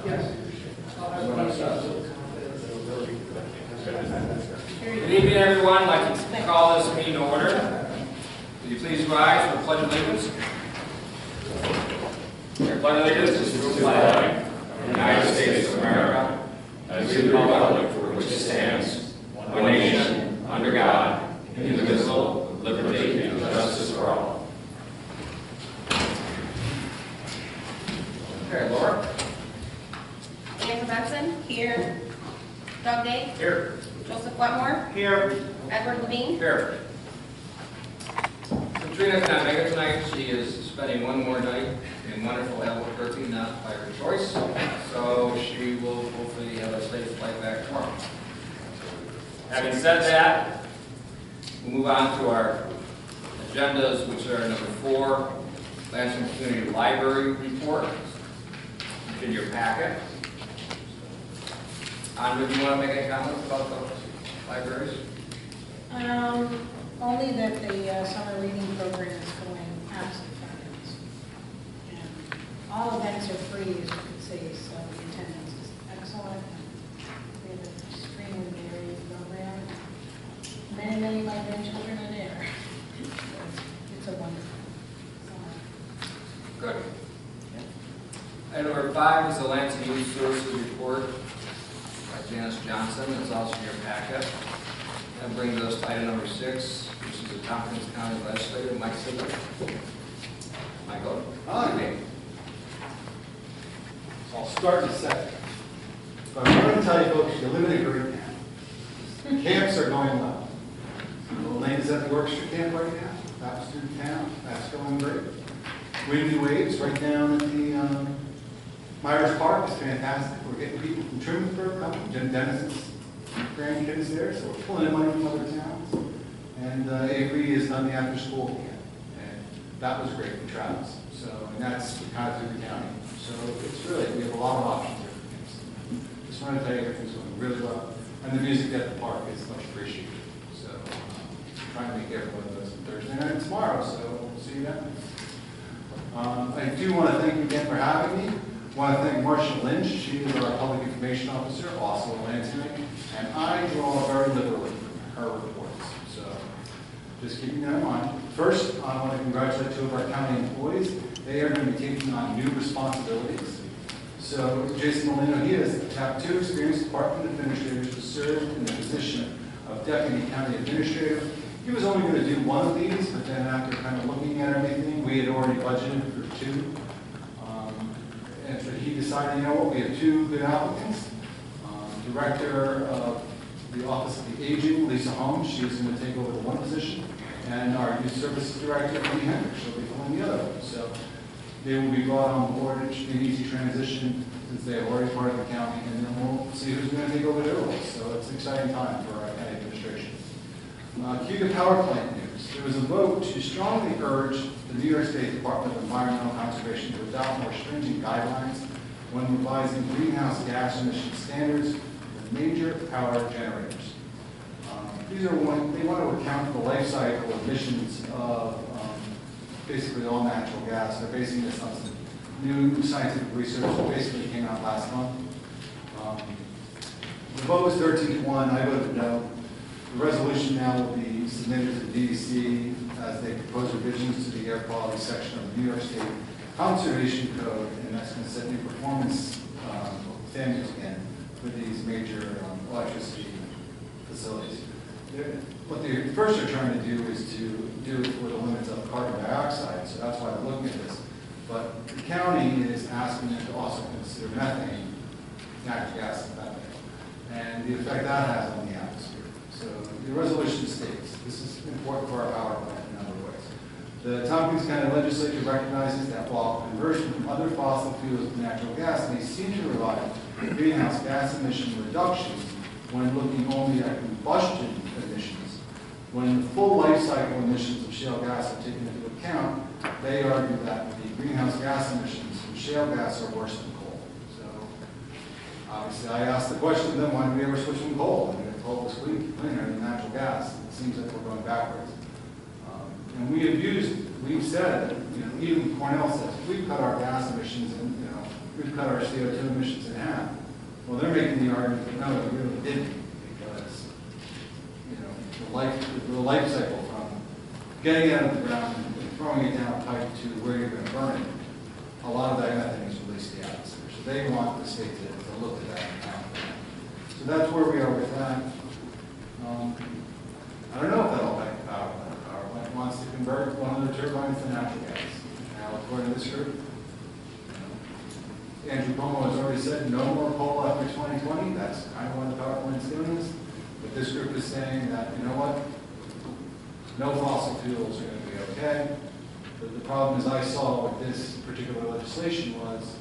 Yes. Good evening, everyone. I'd like to call this meeting to order. Will you please rise for the Pledge of Allegiance? I pledge allegiance to the flag of the United States of America and to the republic for which it stands, one nation, under God, indivisible, with liberty and justice for all. Okay, Laura. Andrew Benson. Here. Doug Day. Here. Joseph Wetmore. Here. Edward Levine. Here. Katrina cannot make it tonight. She is spending one more night in wonderful Albuquerque, not by her choice. So she will hopefully have a safe flight back tomorrow. Having said that, we'll move on to our agendas, which are number 4, Lansing Community Library Report. It's in your packet. Andrea, do you want to make any comments about those libraries? Only that the summer reading program is going absolutely fabulous. And all events are free, as you can see, so the attendance is excellent. We have an extremely varied program. Many of my grandchildren are there. It's a wonderful summer. Good. Item number 5 is the Lansing Youth Services Report by Janice Johnson. It's also in your packet. That brings us to item number 6, which is the Tompkins County Legislator, Mike Sidler. Michael. Hi. I'll start in a second. But I'm going to tell you folks, you live in a great town. Camps are going well. Lane is at the orchestra camp right now. That was through town. That's going great. Windy Waves right down at the Myers Park is fantastic. We're getting people from Trimford coming. Jim Dennis's grandkids there, so we're pulling in money from other towns. And Avery has done the after-school camp, and that was great for Travis. So, and that's kind of through the county. So it's really, we have a lot of options here for camps. Just wanted to tell you everything's going really well, and the music at the park is much appreciated. So, trying to make everyone of those on Thursday night and tomorrow. So we'll see you then. I do want to thank you again for having me. I want to thank Marcia Lynch. She is our public information officer, also in Lansing, and I draw very liberally from her reports. So just keeping that in mind. First, I want to congratulate 2 of our county employees. They are going to be taking on new responsibilities. So Jason Molino, he has tab 2 experienced department administrators to serve in the position of deputy county administrator. He was only going to do one of these, but then after kind of looking at everything, we had already budgeted for 2. And so he decided, you know what, we have 2 good applicants. Director of the Office of the Aging, Lisa Holmes, she is going to take over the one position. And our Youth Services Director, Amy Hendricks, she'll be filling the other one. So they will be brought on board. It should be an easy transition since they are already part of the county. And then we'll see who's going to take over their roles. So it's an exciting time for our county administration. Cue the power plant news. There was a vote to strongly urge the New York State Department of Environmental Conservation to adopt more stringent guidelines when revising greenhouse gas emission standards for major power generators. They want to account for the life cycle emissions of basically all natural gas. They're basing this on some new scientific research that basically came out last month. The vote was 13-1. I voted no. The resolution now will be submitted to the DEC as they propose revisions to the air quality section of the New York State Conservation Code, and that's going to set new performance standards again for these major electricity facilities. What they first are trying to do is to do it for the limits of carbon dioxide, so that's why they're looking at this. But the county is asking them to also consider methane, natural gas and methane, and the effect that has on the atmosphere. So the resolution states, this is important for our power plant in other ways. The Tompkins County Legislature recognizes that while conversion from other fossil fuels to natural gas may seem to provide greenhouse gas emission reductions when looking only at combustion emissions, when the full life cycle emissions of shale gas are taken into account, they argue that the greenhouse gas emissions from shale gas are worse than coal. So obviously I asked the question of them, why do we ever switch from coal? And they're told this week, cleaner than natural gas. It seems like we're going backwards. And we've said, even Cornell says, if we cut our gas emissions in, we've cut our CO2 emissions in half. Well, they're making the argument that no, we really didn't, because, you know, the life cycle from getting it out of the ground and throwing it down a pipe to where you're going to burn it, a lot of that methane is released to the atmosphere. So they want the state to look at that and account for that. So that's where we are with that. I don't know if that'll affect the power plant. The power plant wants to convert one of the turbines to natural gas. Now, according to this group, Andrew Cuomo has already said no more coal after 2020. That's kind of why the power plant's doing this. But this group is saying that, you know what, no fossil fuels are going to be okay. But the problem, as I saw with this particular legislation, was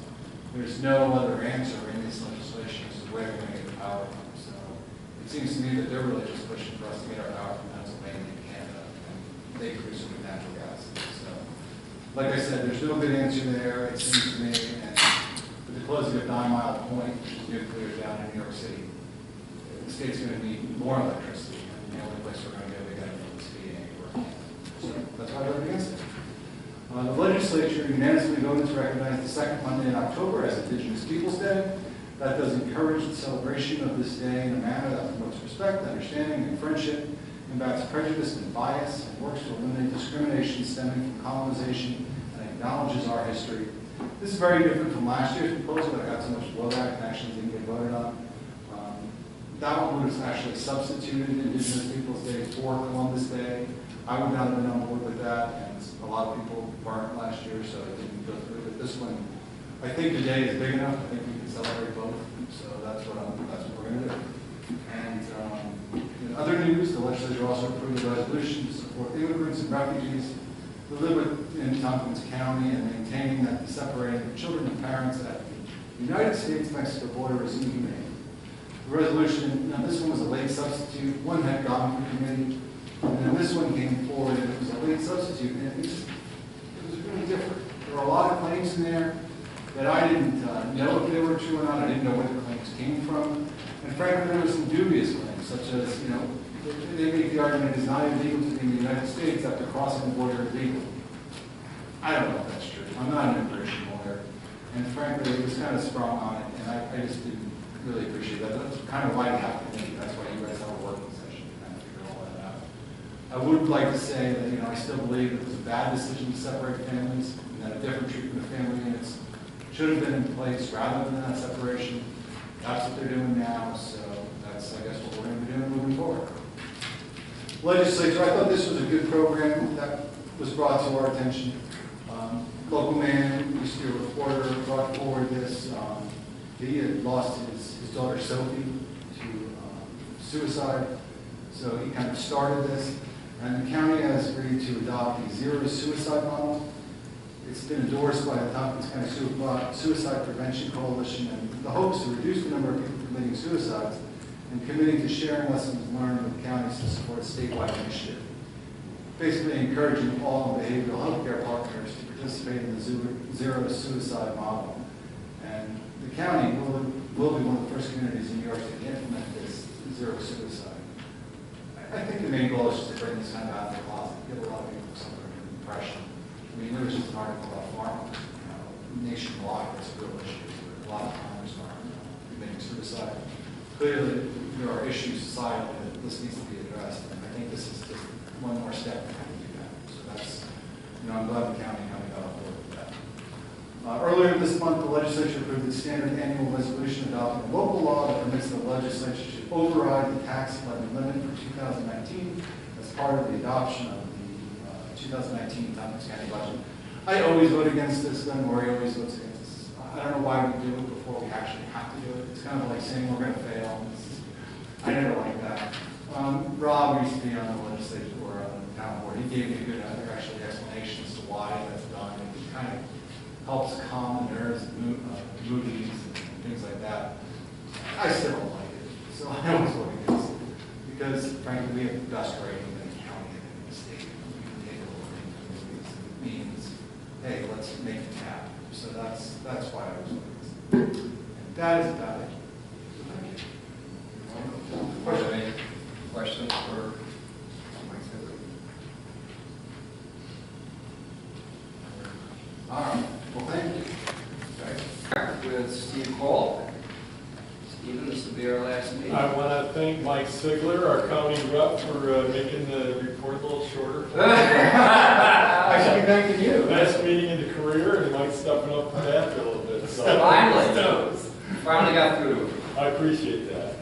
there's no other answer in this legislation as to where they're going to get the power from. So it seems to me that they're really just pushing for us to get our power from Pennsylvania and Canada, and they produce it with natural gas. So, like I said, there's no good answer there, it seems to me, and with the closing of 9 Mile Point, which is nuclear down in New York City, the state's going to need more electricity, and the only place we're going to be able to get it from is feeding anywhere. So that's why I voted against it. The legislature unanimously voted to recognize the second Monday in October as Indigenous Peoples' Day. That does encourage the celebration of this day in a manner that promotes respect, understanding, and friendship, combats prejudice and bias, and works to eliminate discrimination stemming from colonization and acknowledges our history. This is very different from last year's proposal that got so much blowback and actually didn't get voted on. That one was actually substituted Indigenous Peoples' Day for Columbus Day. I would not have been on board with that, and a lot of people weren't last year, so it didn't go through. But this one, I think the day is big enough. I think we can celebrate both, so that's what we're going to do. And in other news, the legislature also approved a resolution to support immigrants and refugees who live in Tompkins County and maintaining that the separating of children and parents at the United States-Mexico border is inhumane. The resolution, now this one was a late substitute. One had gone through committee, and then this one came forward, and it was a late substitute, and it was really different. There were a lot of claims in there that I didn't know if they were true or not. I didn't know where the claims came from. And frankly, there were some dubious claims, such as, you know, they make the argument it's not illegal to be in the United States after crossing the border illegally. I don't know if that's true. I'm not an immigration lawyer. And frankly, it was kind of sprung on it, and I just didn't really appreciate that. That's kind of why you have to think. That's why you guys have a working session to kind of figure all that out. I would like to say that, you know, I still believe it was a bad decision to separate families, and that a different treatment of family units should have been in place rather than that separation. That's what they're doing now, so that's, I guess, what we're going to be doing moving forward. Legislature, I thought this was a good program that was brought to our attention. Local man, used to be a reporter, brought forward this. He had lost his daughter Sophie to suicide, so he kind of started this. And the county has agreed to adopt a zero suicide model. It's been endorsed by the Tompkins County Suicide Prevention Coalition, and the hope is to reduce the number of people committing suicides and committing to sharing lessons learned with counties to support a statewide initiative. Basically encouraging all behavioral health care partners to participate in the zero suicide model. And the county will be one of the first communities in New York to implement this zero suicide. I think the main goal is just to bring this kind of out of the closet, give a lot of people some sort of impression. I mean, there was just an article about farmers, you know, nationwide, it's a real issue. A lot of farmers are committing suicide. Clearly, there are issues societally that this needs to be addressed, and I think this is just one more step to kind of do that. So that's, you know, I'm glad the county kind of got on board with that. Earlier this month, the legislature approved the standard annual resolution adopting a local law that permits the legislature to override the tax levy limit for 2019 as part of the adoption of the 2019 Tompkins County budget. I always vote against this, Glenn Murray always votes against this. I don't know why we do it before we actually have to do it. It's kind of like saying we're going to fail. I never like that. Rob used to be on the legislature or on the town board. He gave me a good actually explanation as to why that's done. It kind of helps calm the nerves of movies and things like that. I still don't like it, so I always vote against it. Because frankly, we have the best rating in the county and in the state. We can take a look at movies. It means, hey, let's make it happen. So that's why I was voting against it. And that is about it. Thank you. Any questions for Mike? All right. Well, thank you. Okay. poll. Stephen, this will be our last meeting. I want to thank Mike Sigler, our county rep, for making the report a little shorter. I should be thanking you. Last meeting in the career, and Mike stepping up to that a little bit. So. Finally got through to it. I appreciate that.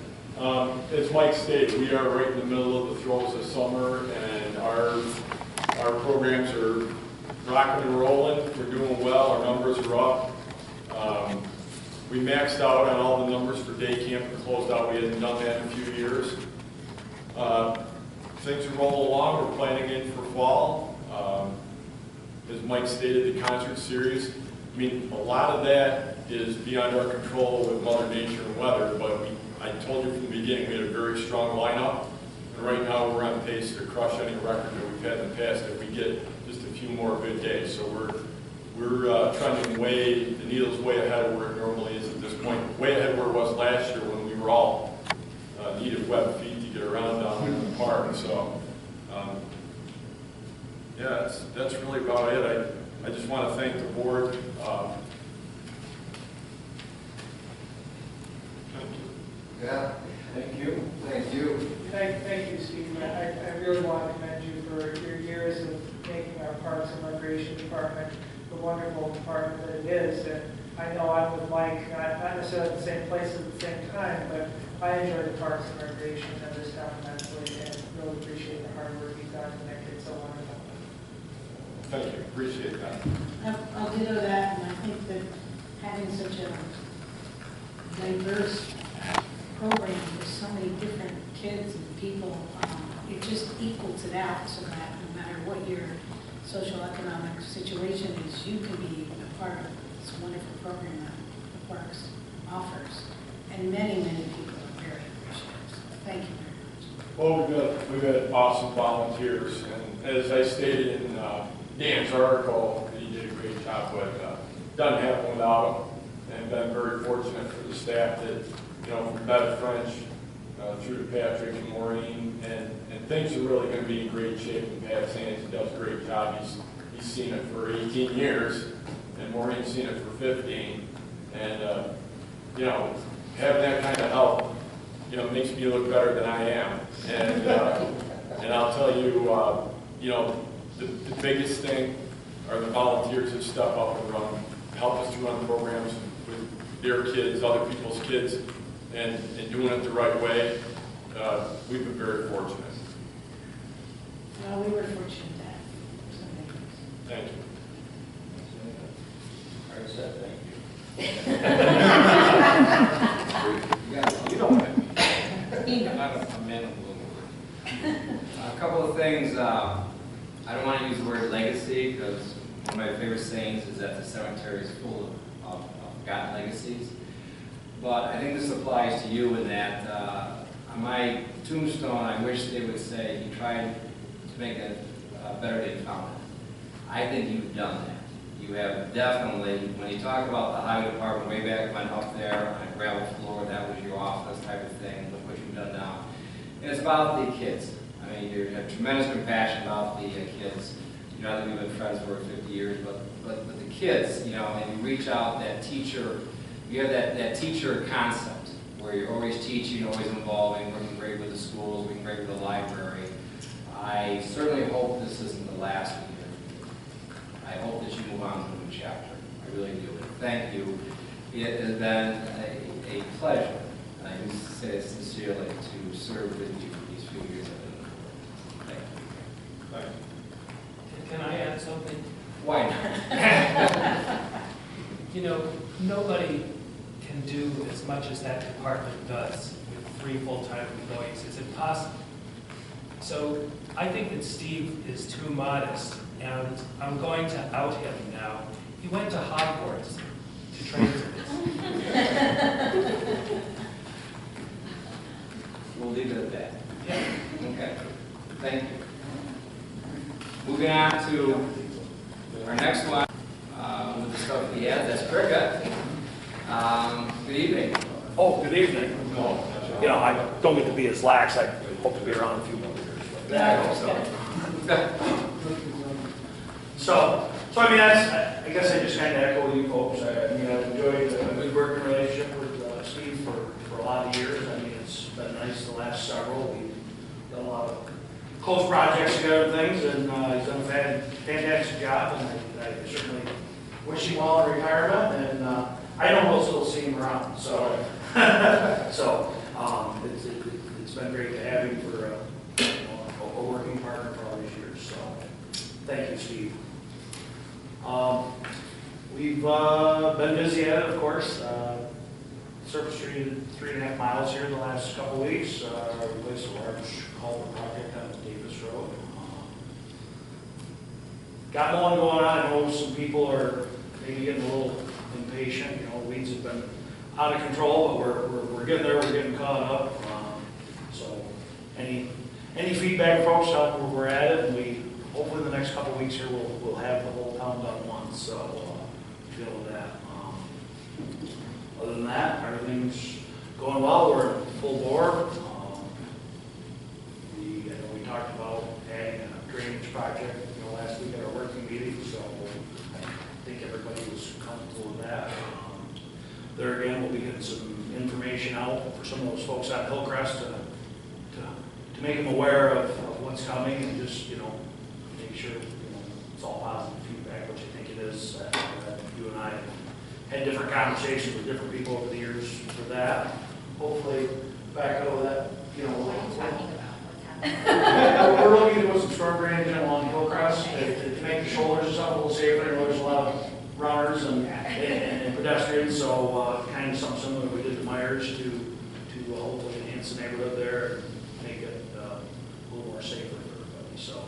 As Mike stated, we are right in the middle of the throes of summer, and our programs are rocking and rolling. We're doing well. Our numbers are up. We maxed out on all the numbers for day camp and closed out. We hadn't done that in a few years. Things are rolling along. We're planning in for fall. As Mike stated, the concert series. I mean, a lot of that is beyond our control with Mother Nature and weather, but I told you from the beginning we had a very strong lineup. And right now we're on pace to crush any record that we've had in the past if we get just a few more good days. So we're trending the needle's way ahead of where it normally is at this point, way ahead of where it was last year when we were all needed web feet to get around down in the park. So, yeah, that's really about it. I just want to thank the board. Yeah, thank you. Thank you. Thank you, Steve. I really want to commend you for your years of making our Parks and Recreation Department the wonderful department that it is. And I know I'm with Mike, not necessarily at the same place at the same time, but I enjoy the Parks and Recreation of this town immensely and really appreciate the hard work you've done to make it so wonderful. Thank you. Appreciate that. I'll ditto that, and I think that having such a diverse program with so many different kids and people, it just equals it out so that no matter what your social economic situation is, you can be a part of this wonderful program that the Parks offers. And many, many people are very appreciative. So thank you very much. Well, we've had awesome volunteers, and as I stated in Dan's article, he did a great job, but doesn't happen without him. And been very fortunate for the staff that, you know, from Bev French through to Patrick and Maureen, and things are really going to be in great shape. And Pat Sands does a great job. He's seen it for 18 years, and Maureen's seen it for 15. And you know, having that kind of help, you know, makes me look better than I am. And I'll tell you, you know, the biggest thing are the volunteers that step up and help us to run programs with their kids, other people's kids, and doing it the right way. We've been very fortunate. Well, we were fortunate that. So Thank you. I already said thank you. You don't have I'm not a man of little word. A couple of things. I don't want to use the word legacy because one of my favorite sayings is that the cemetery is full of forgotten legacies. But I think this applies to you in that on my tombstone, I wish they would say he tried to make it better than he found it. I think you've done that. You have definitely, when you talk about the highway department way back when up there on a gravel floor, that was your office type of thing, look what you've done now. And it's about the kids. I mean, you have tremendous compassion about the kids. You know, I think we've been friends for 50 years, but the kids, you know, and you reach out, that teacher, you have that teacher concept where you're always teaching, always involving, working great with the schools, working great with the library. I certainly hope this isn't the last year. I hope that you move on to a new chapter. I really do. Thank you. It has been a pleasure, I do say it sincerely, to serve with you these few years I've been on the board. Thank you. Thank you. Can I add something? Why not? You know, nobody can do as much as that department does with 3 full-time employees. It's impossible. So I think that Steve is too modest, and I'm going to out him now. He went to Hogwarts to train for this. We'll leave it at that. Yeah. Okay. Thank you. Moving on to our next one with the stuff we had. That's cricket. Good evening. Oh, good evening. You know, I don't get to be as lax. I hope to be around a few more years. I hope so. So I mean, I guess I just kind of echo you folks. I mean, I've enjoyed a good working relationship been nice the last several. We've done a lot of close projects together and things, and he's done a fantastic job, and I certainly wish him well in retirement, and I know we'll still see him around, so. It's been great to have him for a working partner for all these years, so thank you, Steve. We've been busy at it, of course. Surface treated 3.5 miles here in the last couple of weeks. Replaced a large culvert project on Davis Road. Got one going on. I know some people are maybe getting a little impatient. Weeds have been out of control, but we're getting there. We're getting caught up. So any feedback, folks, help where we're at it, and we hopefully in the next couple of weeks here we'll have the whole town done once. So feel that. Other than that, everything's going well. We're in full bore. I know we talked about adding a drainage project, last week at our working meeting, so I think everybody was comfortable with that. There again, we'll be getting some information out for some of those folks out at Hillcrest to make them aware of what's coming, and just make sure it's all positive feedback, which I think it is. That you and I have had different conversations with different people over the years for that. Hopefully, back over that, What are you talking about? What's happening? we're looking to put some storm drainage in along Hillcrest to make the shoulders and stuff a little safer. There's a lot of runners and pedestrians, so kind of something similar we did to Myers to hopefully enhance the neighborhood there and make it a little more safer for everybody. So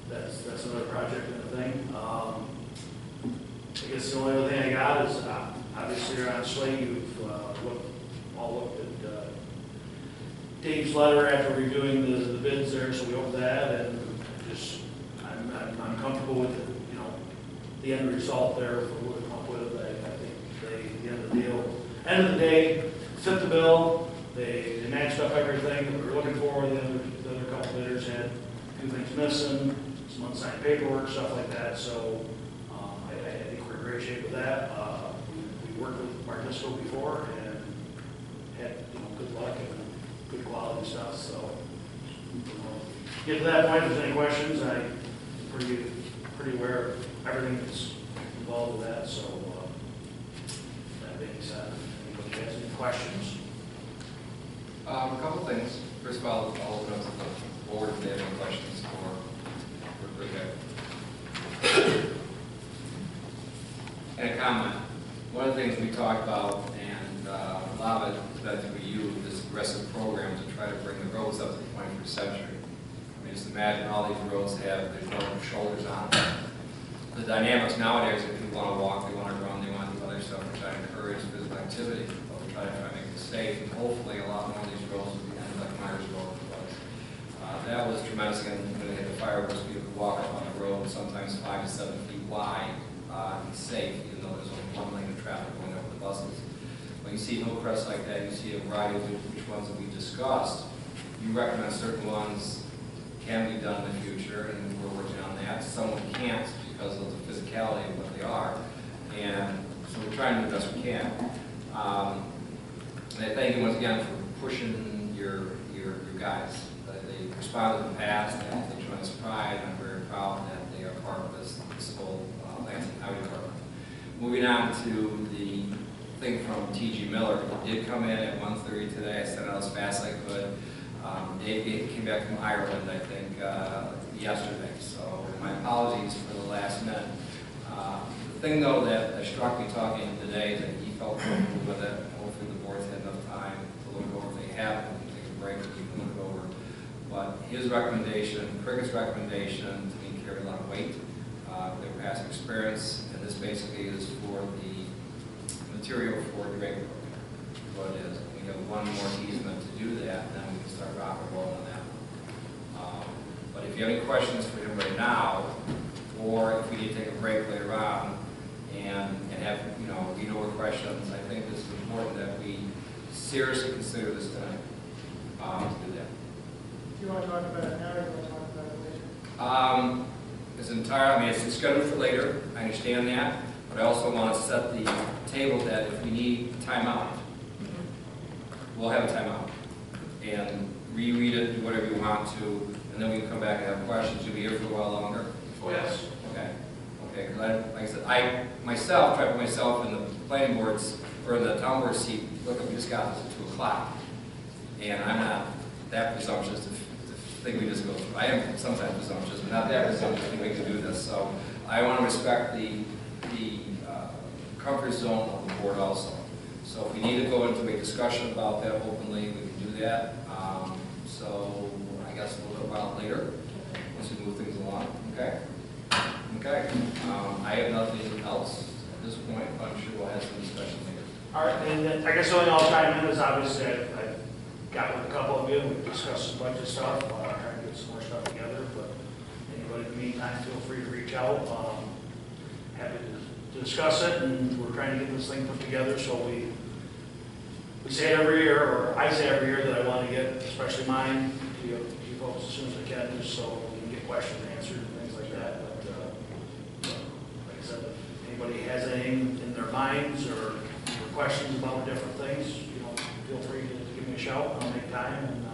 that's another project and a thing. I guess the only other thing I got is obviously around Slate, you've all looked at Dave's letter after reviewing the bids there, so we hope that, and just I'm comfortable with the end result there for what we come up with. I think the end of the day, fit the bill. They matched up everything that we were looking for. The other couple bidders had a few things missing, some unsigned paperwork, stuff like that. So I think we're in great shape with that. We worked with Mark Disco before and had good luck and good quality stuff. So get to that point. If there's any questions, I'm pretty aware of everything that's involved with that. So that being said, anybody has any questions? A couple things. First of all, I'll open up to the board if they have any questions for Rick. And a comment. One of the things we talked about, and a lot of it has been through you, this aggressive program to try to bring the roads up to the 21st century. I mean, just imagine all these roads there's no shoulders on them. The dynamics nowadays, if people want to walk, they want to run, they want to do other stuff, we're trying to encourage physical activity, but we're trying to make it safe, and hopefully a lot more of these roads will be ended like Myers Road was. That was tremendous, and when they had the fireworks, people could walk up on the road, sometimes 5 to 7 feet wide, and safe, even though there's only one lane of traffic going over the buses. When you see Hillcrest like that, you see a variety of which ones that we discussed. You recommend certain ones can be done in the future, and we're working on that. Some can't because of the physicality of what they are, and so we're trying to do the best we can. And I thank you once again for pushing your guys. They responded in the past, and they showed us pride, and I'm very proud that they are part of this whole Lansing Highway Department. Moving on to the thing from T.G. Miller. It did come in at 1:30 today. I sent it out as fast as I could. Dave came back from Ireland, I think, yesterday. So my apologies for the last minute. The thing, though, that struck me talking today is that he felt comfortable with it. Hopefully the board's had enough time to look over. If they haven't, we can take a break and we can look it over. But his recommendation, Cricket's recommendation, to me carried a lot of weight. They were past experience, and this basically is for the material for the rate program, what it is. We have one more easement to do that, then we can start rocking and rolling on that one. But if you have any questions for him right now, or if we need to take a break later on and have, read over questions, I think it's important that we seriously consider this tonight to do that. Do you want to talk about it now, or do you want to talk about it later? It's entirely, it's scheduled for later, I understand that, but I also want to set the table that if we need timeout, we'll have a timeout. and reread it, do whatever you want to, and then we can come back and have questions. You'll be here for a while longer? Oh, yes. Okay. Okay, because like I said, I myself tried to put myself in the planning board's, or in the town board seat. Look, we just got this at 2 o'clock. And I'm not that presumptuous to think we just go through. I am sometimes presumptuous, but not that presumptuous to think we can do this. So I want to respect the comfort zone of the board also. So if we need to go into a discussion about that openly, we can do that. So I guess we'll go about later once we move things along. Okay? Okay. I have nothing else at this point, but I'm sure we'll have some discussion later. All right, and then I guess the only I'll chime in is obviously I got with a couple of you, we discussed some budget stuff, trying to get some more stuff together, but anybody in the meantime, feel free to reach out. Happy to discuss it, and we're trying to get this thing put together, so we say it every year, or I say every year that I want to get, especially mine, to you folks as soon as I can, just so we can get questions answered and things like that. But like I said, if anybody has anything in their minds or questions about different things, feel free to give me a shout. I'll make time, and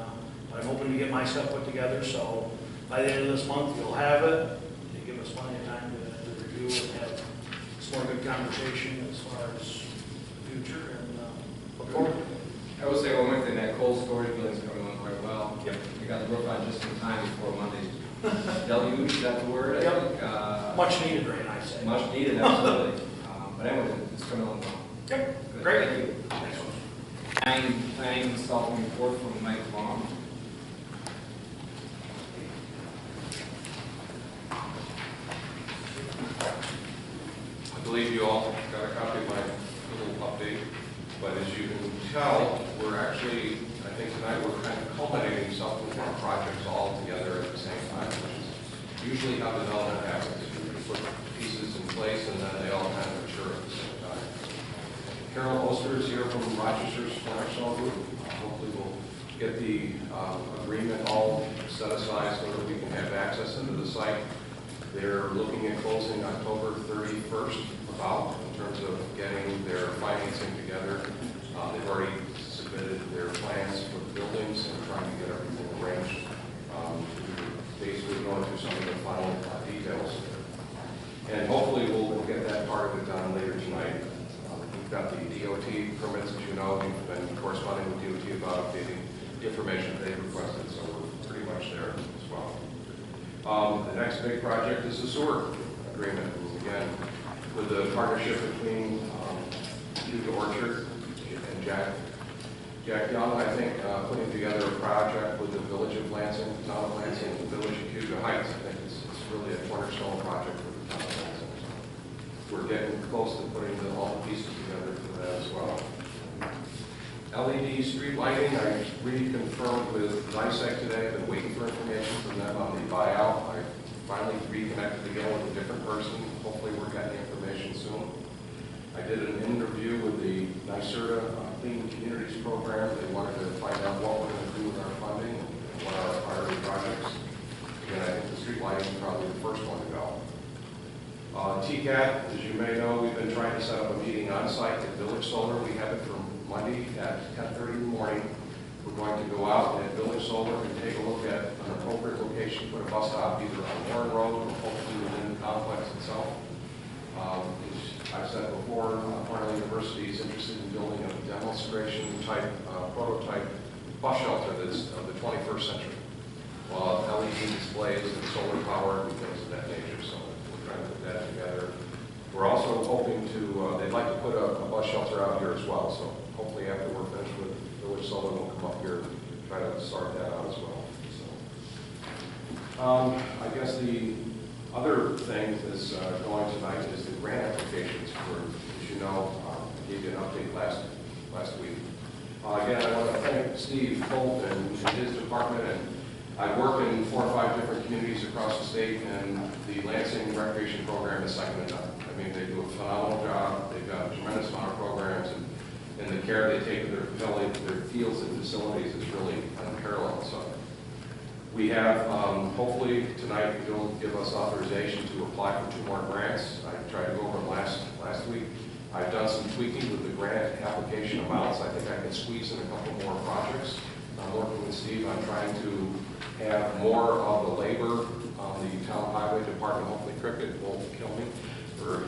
I'm hoping to get my stuff put together. So by the end of this month, you'll have it. To give us plenty of time to review and have some more good conversation as far as the future, and look forward. I would say one more thing, that cold storage building's coming along quite well. Yep. We got the roof on just in time before Monday's deluge, is that the word? Yep. I think, Much needed rain, I say. much needed, absolutely. But anyway, it's coming along well. Yep. Good. Great. Thank you. Thanks, folks. Planning consultant report from Mike Long. I believe you all got a copy of my little update, but as you can tell, we're actually, I think tonight we're kind of culminating some of our projects all together at the same time, which is usually how development happens. You put pieces in place and then they all kind of mature at the same time. Carol Oster is here from Rochester's National Group. Hopefully we'll get the agreement all set aside so that we can have access into the site. They're looking at closing October 31st, about, in terms of getting their financing together. They've already submitted their plans for the buildings and trying to get everything arranged. Basically going through some of the final details. And hopefully we'll get that part of it done later tonight. We've got the DOT permits, as you know. We've been corresponding with DOT about updating the information they've requested, so we're pretty much there as well. The next big project is the sewer agreement. Again, with the partnership between Cuba Orchard and Jack Young, I think, putting together a project with the village of Lansing, the town of Lansing, and the village of Cuba Heights. I think it's really a cornerstone project for the town of Lansing. So we're getting close to putting all the pieces together for that as well. LED street lighting, I reconfirmed with NICEAG today. I've been waiting for information from them on the buyout. I finally reconnected again with a different person. Hopefully we're getting information soon. I did an interview with the NYSERDA Clean Communities Program. They wanted to find out what we're going to do with our funding and what are our priority projects. Again, I think the street lighting is probably the first one to go. TCAT, as you may know, we've been trying to set up a meeting on site at Village Solar. We have it from Monday at 10:30 in the morning. We're going to go out at Village Solar and take a look at an appropriate location, put a bus stop either on Warren Road or hopefully within the complex itself. As I've said before, Cornell University is interested in building a demonstration type, prototype bus shelter that's of the 21st century. LED displays and solar power and things of that nature, so we're trying to put that together. We're also hoping to, they'd like to put a bus shelter out here as well, so hopefully after we're finished with Village Solar, we'll come up here and try to start that out as well. So, I guess the other thing that's going tonight is the grant applications for, as you know, I gave you an update last week. Again, I want to thank Steve Holt and his department, and I work in 4 or 5 different communities across the state, and the Lansing Recreation Program is second to none. I mean, they do a phenomenal job. They've got a tremendous amount of programs, and the care they take of their fields and facilities is really unparalleled. So we have, hopefully tonight you'll give us authorization to apply for 2 more grants. I tried to go over them last week. I've done some tweaking with the grant application amounts. I think I can squeeze in a couple more projects. I'm working with Steve on trying to have more of the labor on the town highway department. Hopefully cricket won't kill me. We're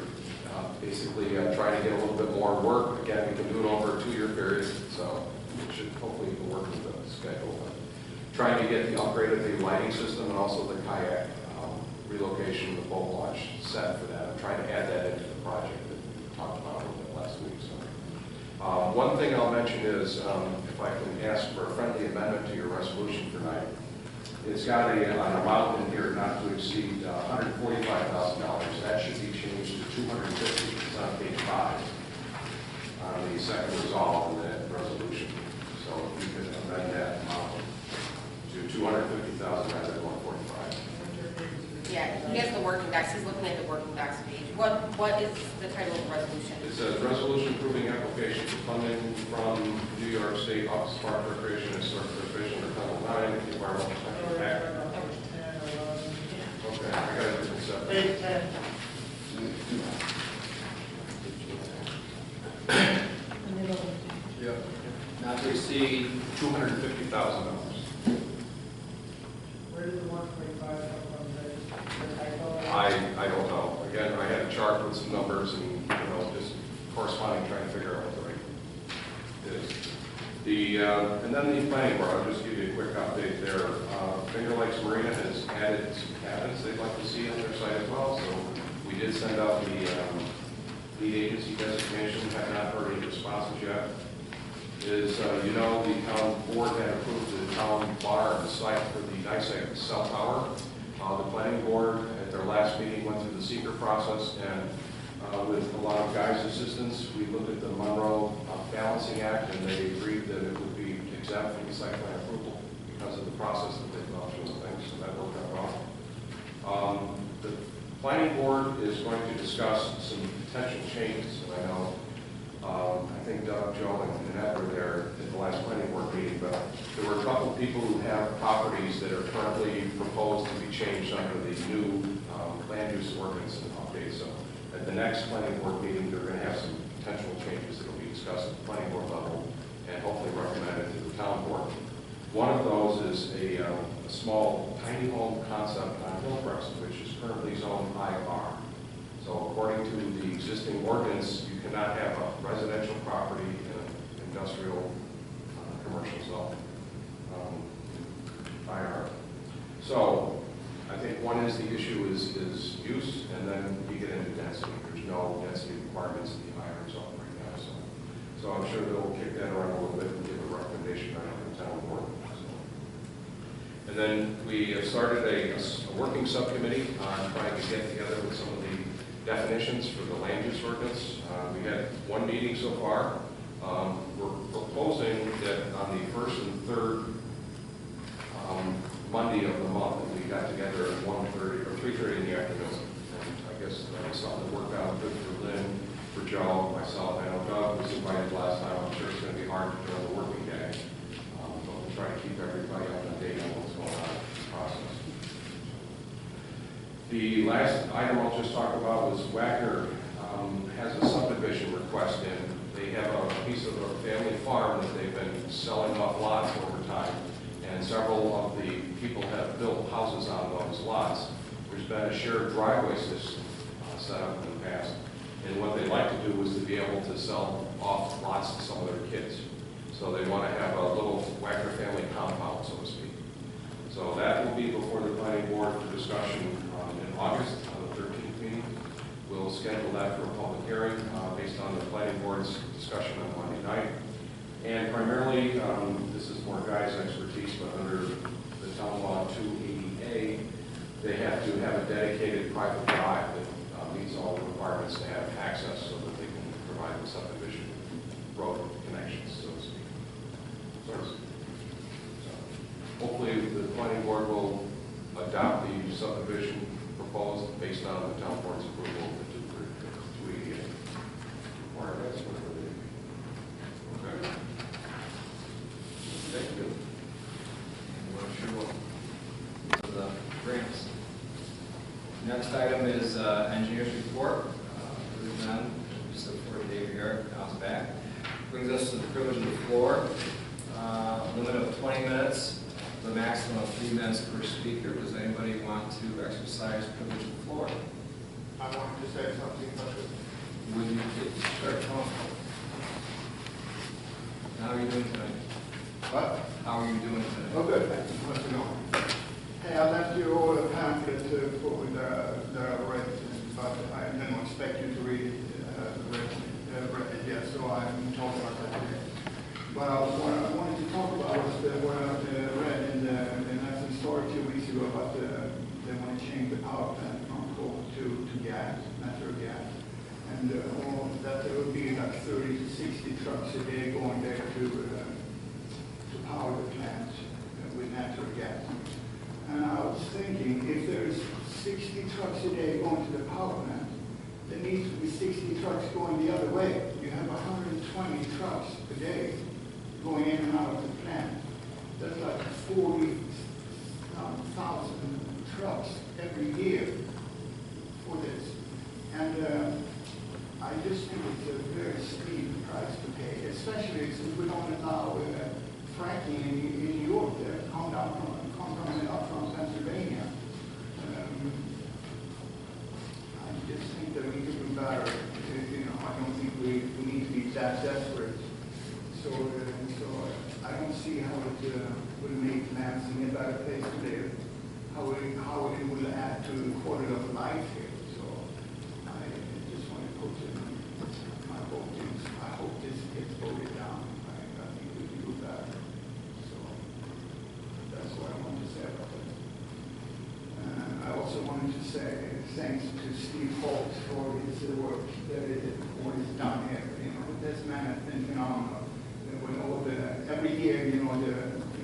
basically trying to get a little bit more work. Again, we can do it over a 2-year period, so it should hopefully work with the schedule. Trying to get the upgrade of the lighting system and also the kayak relocation of the boat launch set for that. I'm trying to add that into the project that we talked about a little bit last week. So, one thing I'll mention is if I can ask for a friendly amendment to your resolution tonight. It's got an amount in here not to exceed $145,000. That should be changed to $250,000. It's on page 5 on the second resolve in the resolution. So if you could amend that amount to $250,000 rather than $145,000. Yeah, he has the working docs, he's looking at the working docs page. What is the title of the resolution? It says resolution approving application for funding from New York State Office of Park Recreation and Historic Preservation or Title 9 Environmental Protection Act. Okay, I got it written separate. Page 10. The middle of the page. Yep. Not to exceed $250,000. Where did the 145 come from? The typo? I don't know. Again, I had a chart with some numbers and, just corresponding, trying to figure out what the rate is. And then the planning board, I'll just give you a quick update there. Finger Lakes Marina has added some cabins they'd like to see on their site as well. So we did send out the lead agency designation, have not heard any responses yet. The town board had approved the town bar and site for the NICEAG cell tower. The planning board at their last meeting went through the seeker process, and with a lot of guys' assistance, we looked at the Monroe Balancing Act, and they agreed that it would be exempt from the site plan approval because of the process that they've gone through and things, so that worked out well. The planning board is going to discuss some potential changes, and I know I think Doug, Joe, and Ed were there at the last planning board meeting, but there were a couple of people who have properties that are currently proposed to be changed under the new land use ordinance and update. So at the next planning board meeting, they're going to have some potential changes that will be discussed at the planning board level and hopefully recommended to the town board. One of those is a small tiny home concept on Hillcrest, which is currently zoned IR. So according to the existing ordinance, you cannot have a residential property in an industrial commercial zone, IR. So I think one is the issue is use, and then you get into density. There's no density requirements in the IR zone right now. So I'm sure they'll kick that around a little bit and give a recommendation on the town board. And then we have started a working subcommittee on trying to get together with some of the definitions for the land use ordinance. We had one meeting so far. We're proposing that on the first and third Monday of the month, we got together at 1:30 or 3:30 in the afternoon. And I guess that was something that worked out good for Lynn, for Joe, myself. I know Doug was invited last time. I'm sure it's going to be hard during the working day. But we'll try to keep everybody up to date on what's going on in this process. The last item I'll just talk about was Wagner has a subdivision request in. They have a piece of a family farm that they've been selling off lots over time, and several of the people have built houses on those lots. There's been a shared driveway system set up in the past, and what they'd like to do is to be able to sell off lots to some of their kids. So they want to have a little Wagner family compound, so to speak. So that will be before the planning board for discussion in August, on the 13th meeting. We'll schedule that for a public hearing based on the planning board's discussion on Monday night. And primarily, this is more guys' expertise, but under the town law 280A, they have to have a dedicated private drive that meets all the requirements to have access so that they can provide the subdivision road connections, so to speak. So hopefully the planning board will adopt the subdivision proposed based on the town board's approval of the 280A requirements. Okay. Thank you. The grants. Next item is engineer's report. There's none. Just look for David Garrett, bounce back. Brings us to the privilege of the floor. limit of 20 minutes, the maximum of 3 minutes per speaker. Does anybody want to exercise privilege of the floor? I wanted to say something, but Would you please? Sure, come on. How are you doing tonight? what? How are you doing tonight? Oh, good, thank you. What's going on? Hey, I left you all a pamphlet for the rest, but I didn't expect you to read it, yet, so I'm talking about that today. But what I wanted to talk about was what I read in the Lansing story 2 weeks ago about they want to change the power plant from coal to gas, natural gas. And that there would be like 30 to 60 trucks a day going there to power the plants with natural gas. And I was thinking, if there's 60 trucks a day going to the power plant, there needs to be 60 trucks going the other way. You have 120 trucks a day going in and out of the plant. That's like 40,000 trucks every year for this. And I just think it's a very steep price to pay, especially since we don't allow fracking in New York there, coming up from Pennsylvania. I just think that we could do better. I don't think we need to be that desperate. So I don't see how it would make Lansing a better place to live, how it will add to the quality of life here. So I just want to put in my vote is, I hope this gets voted down. I think we can do better. So that's what I want to say about it. I also wanted to say thanks to Steve Holt for his work what he's done here. This man has been phenomenal. With all every year, we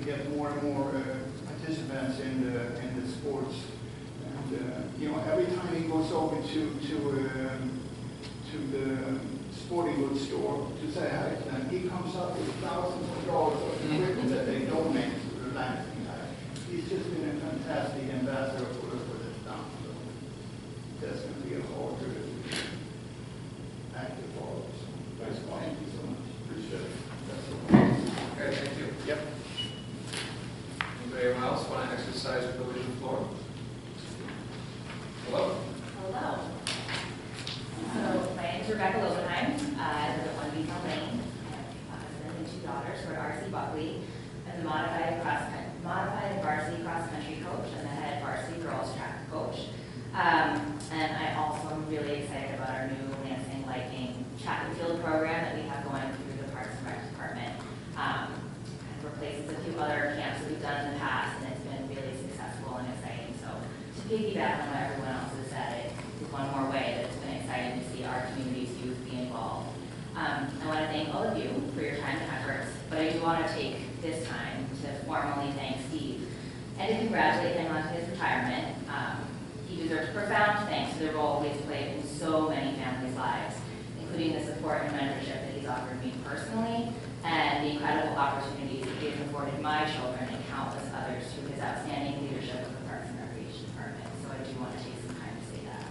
get more and more participants in the sports. And every time he goes over to the sporting goods store to say hi to them, he comes up with thousands of dollars of equipment that they donate to the Lansing. He's just been a fantastic ambassador for this town. So that's going to be a hard active role. Thanks, Bob. Thank you so much. Appreciate it. That's all. Okay, thank you. Yep. Anybody else want to exercise privilege of the floor? Hello? Hello. So my name is Rebecca Lobenheim. I live at 1 Beacon Lane. I have a husband and 2 daughters. We're at RC Buckley. I'm the modified varsity cross country coach and the head varsity girls track coach. And I also am really excited about our new Lansing Liking track and field program that we have going through the Parks and Rec Department. It replaces a few other camps that we've done in the past, and it's been really successful and exciting. So to piggyback on what everyone else has said, it's one more way that it's been exciting to see our community's youth be involved. I want to thank all of you for your time and efforts, but I do want to take this time to formally thank Steve and to congratulate him on his retirement. He deserves profound thanks to the role he has played in so many families' lives, including the support and mentorship that he's offered me personally, and the incredible opportunities that he has afforded my children and countless others through his outstanding leadership of the Parks and Recreation Department. So I do want to take some time to say that.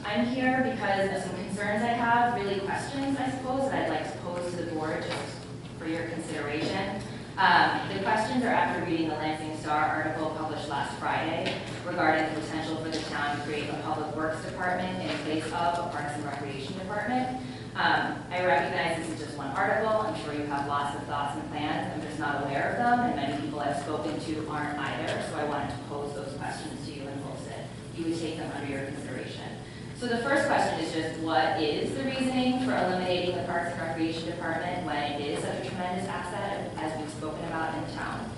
I'm here because of some concerns I have, really questions, I suppose, that I'd like to pose to the board just for your consideration. The questions are after reading the Lansing Star article published last Friday regarding the potential for the town to create a public works department in place of a Parks and Recreation Department. I recognize this is just one article. I'm sure you have lots of thoughts and plans. I'm just not aware of them, and many people I've spoken to aren't either, so I wanted to pose those questions to you in hopes that you would take them under your consideration. So the first question is just, what is the reasoning for eliminating the Parks and Recreation Department when it is such a tremendous asset, as we've spoken about in the town?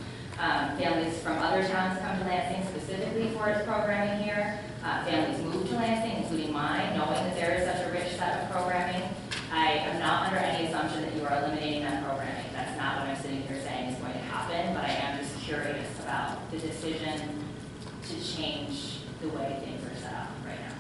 Families from other towns come to Lansing specifically for its programming here. Families move to Lansing, including mine, knowing that there is such a rich set of programming. I am not under any assumption that you are eliminating that programming. That's not what I'm sitting here saying is going to happen, but I am just curious about the decision to change the way things are set up right now.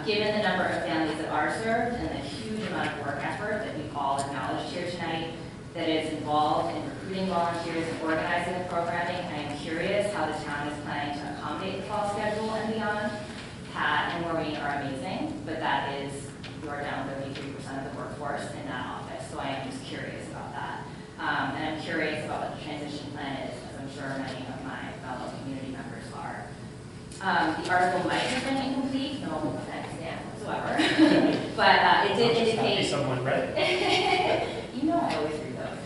Given the number of families that are served and the huge amount of work effort that we've all acknowledged here tonight that is involved in recruiting volunteers and organizing the programming, I am curious how the town is planning to accommodate the fall schedule and beyond. Pat and Maureen are amazing, but that is, you are down 33% of the workforce in that office, so I am just curious about that. And I'm curious about what the transition plan is, as I'm sure many of my fellow community members are. The article might have been incomplete, no offense, Dan, whatsoever, but it did indicate. Someone read it. You know I always read those.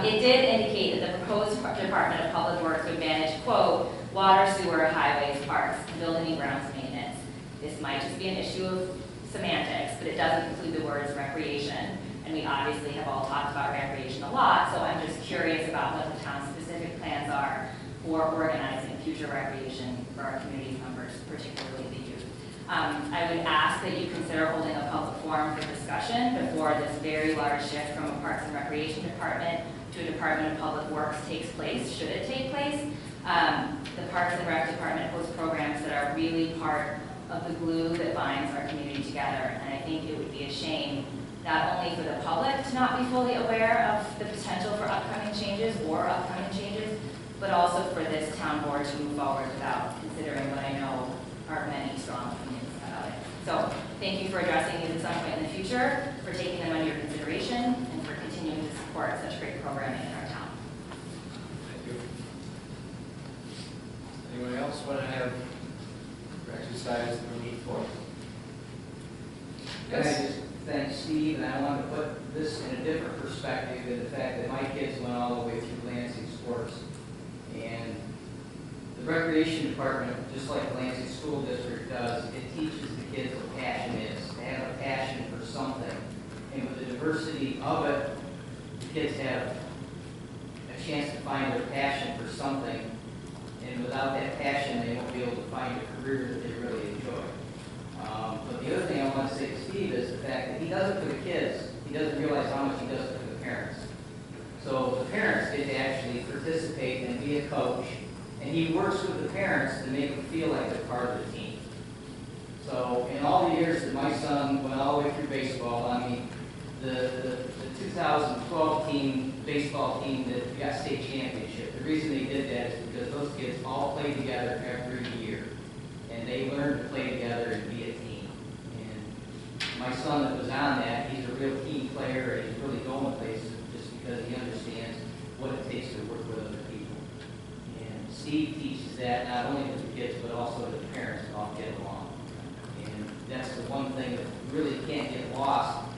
It did indicate that the proposed Department of Public Works would manage, quote, water, sewer, highways, parks, and building and grounds maintenance. This might just be an issue of semantics, but it doesn't include the words recreation. And we obviously have all talked about recreation a lot, so I'm just curious about what the town's specific plans are for organizing future recreation for our community members, particularly the youth. I would ask that you consider holding a public forum for discussion before this very large shift from a Parks and Recreation Department to a Department of Public Works takes place, should it take place. The Parks and Rec Department hosts programs that are really part of the glue that binds our community together, and I think it would be a shame not only for the public to not be fully aware of the potential for upcoming changes or upcoming changes, but also for this town board to move forward without considering what I know are many strong opinions about it. So thank you for addressing these at some point in the future, for taking them under your consideration, and for continuing to support such great programming in our town. Thank you. Anyone else want to have exercise the need for? Can I just thank Steve, and I want to put this in a different perspective in the fact that my kids went all the way through Lansing sports. And the recreation department, just like the Lansing School District does, it teaches the kids what passion is, to have a passion for something. And with the diversity of it, the kids have a chance to find their passion for something. And without that passion, they won't be able to find a career that they really enjoy. But the other thing I want to say to Steve is the fact that he does it for the kids. He doesn't realize how much he does it for the parents. So the parents get to actually participate and be a coach, and he works with the parents to make them feel like they're part of the team. So in all the years that my son went all the way through baseball, I mean, the 2012 baseball team that got state championship, the reason they did that is because those kids all played together every year, and they learned to play together and be a team. And my son that was on that, he's a real team player, and he's really going places just because he understands what it takes to work with other people. And Steve teaches that not only to the kids, but also to the parents to all get along. And that's the one thing that really can't get lost.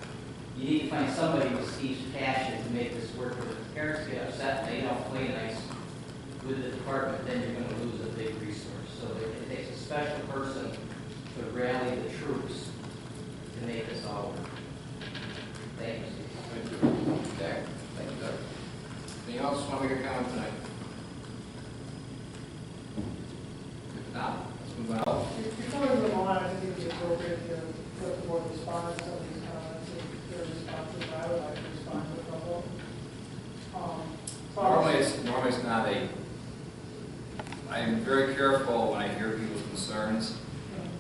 You need to find somebody with Steve's passion to make this work. If the parents get upset and they don't play nice with the department, then you're going to lose a big resource. So it takes a special person to rally the troops to make this all work. Thank you, Steve. Thank you. Okay. Thank you, Doug. Anything else want to make a comment tonight? If not, let's move on. Before we move on, I think it would be appropriate to let the board respond to some of these comments and their responses. I would like to respond to a couple. Normally it's not a, I'm very careful when I hear people's concerns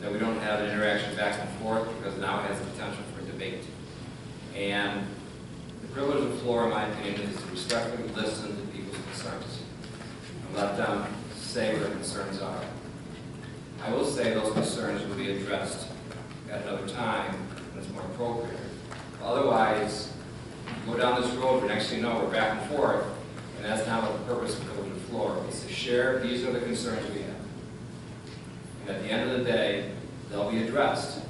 that we don't have an interaction back and forth, because now it has the potential for debate. And the privilege of the floor, in my opinion, is to respectfully listen to people's concerns and let them say what their concerns are. I will say those concerns will be addressed at another time when it's more appropriate. Otherwise, go down this road, and next thing you know, we're back and forth, and that's not what the purpose of the privilege of the floor is. To share, these are the concerns we have. And at the end of the day, they'll be addressed.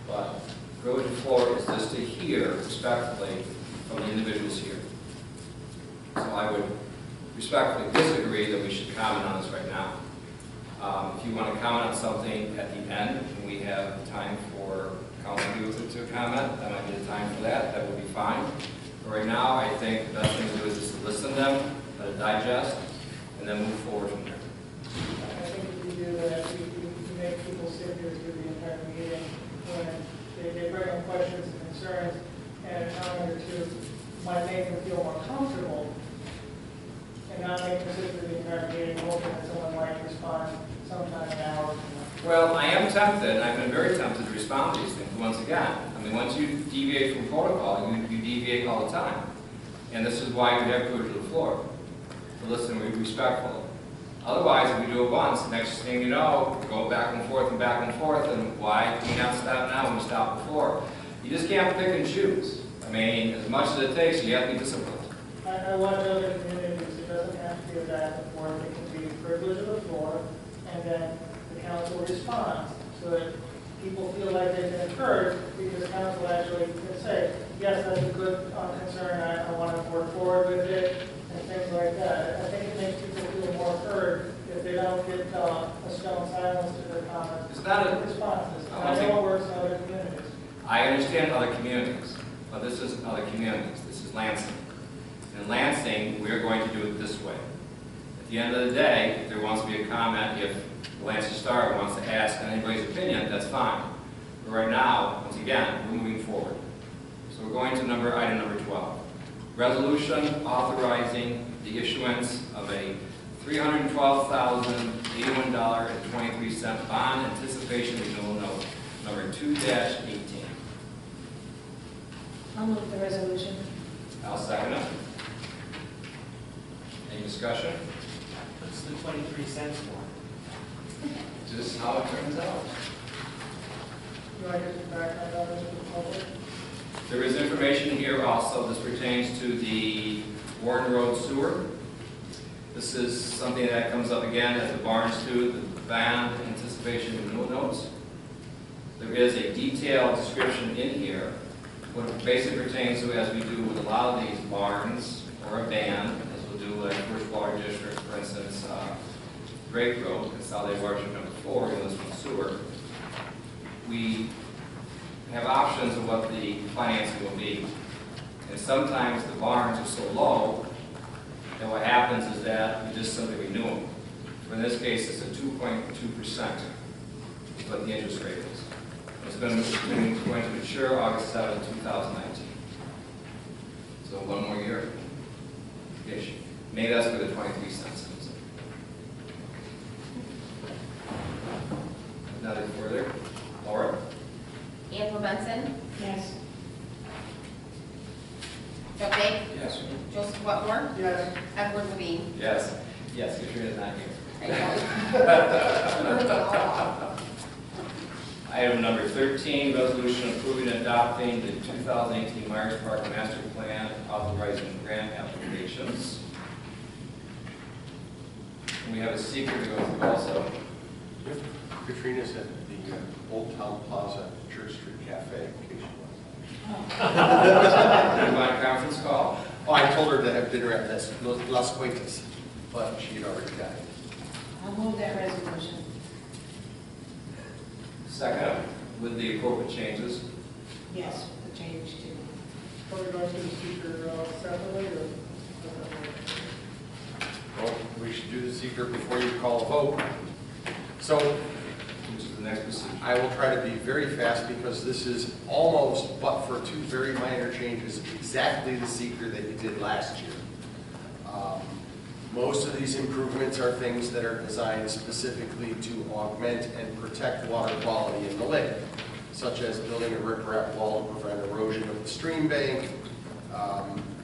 But the privilege of the floor is just to hear respectfully from the individuals here. So I would respectfully disagree that we should comment on this right now. If you want to comment on something at the end, when we have time for council people to comment, that might be the time for that. That would be fine. But right now, I think the best thing to do is just to listen to them, let it digest, and then move forward from there. I think if you do that, you make people sit here through the entire meeting when they bring up questions and concerns, and a comment or two might make them feel more comfortable and not make them sit through the entire meeting hoping that someone might respond sometime now. Well, I am tempted, and I've been very tempted to respond to these things once again. I mean, once you deviate from protocol, you deviate all the time. And this is why we have privilege of the floor, to listen and be respectful. Otherwise, if we do it once, the next thing you know, we go back and forth, and why can we not stop now when we stopped before? You just can't pick and choose. I mean, as much as it takes, you have to be disciplined. I I watch other communities, it doesn't have to be a back and forth, it can be privilege of the floor, and then the council responds, so that people feel like they've been heard, because council actually can say, yes, that's a good concern, I want to work forward with it, and things like that. I think it makes people feel more heard if they don't get a stone silence to their comments. Is that a- responses? I I think- know it works in other communities. I understand other communities, but this isn't other communities, this is Lansing. In Lansing, we're going to do it this way. At the end of the day, if there wants to be a comment, if the Lansing Star wants to ask anybody's opinion, that's fine. But right now, once again, we're moving forward. So we're going to item number 12. Resolution authorizing the issuance of a $312,081.23 bond anticipation renewal note, number 2-18. I'll move the resolution. I'll second it. Any discussion? What's the 23 cents for? Just how it turns out. Do I get to back my dollars to the public? There is information here also. This pertains to the Warden Road sewer. This is something that comes up again at the Barnes too, the bond anticipation renewal notes. There is a detailed description in here. What it basically pertains to, as we do with a lot of these barns or a band, as we'll do like First Water District, for instance, Great Road, Consolidated Watershed number 4, and this one sewer. We have options of what the financing will be. And sometimes the barns are so low that what happens is that we just simply renew them. So in this case, it's a 2.2% is what the interest rate is. It's going to mature August 7, 2019. So one more year-ish. Maybe that's where the 23 cents comes in. Nothing further. Laura? Angela Benson, Yes. Joe Bates, Yes. Joseph Wetmore, Yes. Edward Levine. Yes. Yes, Katrina's not here. Item number 13, resolution approving and adopting the 2018 Myers Park Master Plan, authorizing grant applications. And we have a secret to go through also. Katrina's at the Old Town Plaza Church Street Cafe, in case you want. My conference call. Oh, I told her to have dinner at Las Cuentas, but she had already got it. I'll move that resolution. Second, with the appropriate changes. Yes, the change to. Are we going to the speaker separately, or? Well, we should do the secret before you call a vote. So Which is the next procedure. I will try to be very fast because this is almost, but for two very minor changes, exactly the secret that you did last year. Most of these improvements are things that are designed specifically to augment and protect water quality in the lake, such as building a riprap wall to prevent erosion of the stream bank,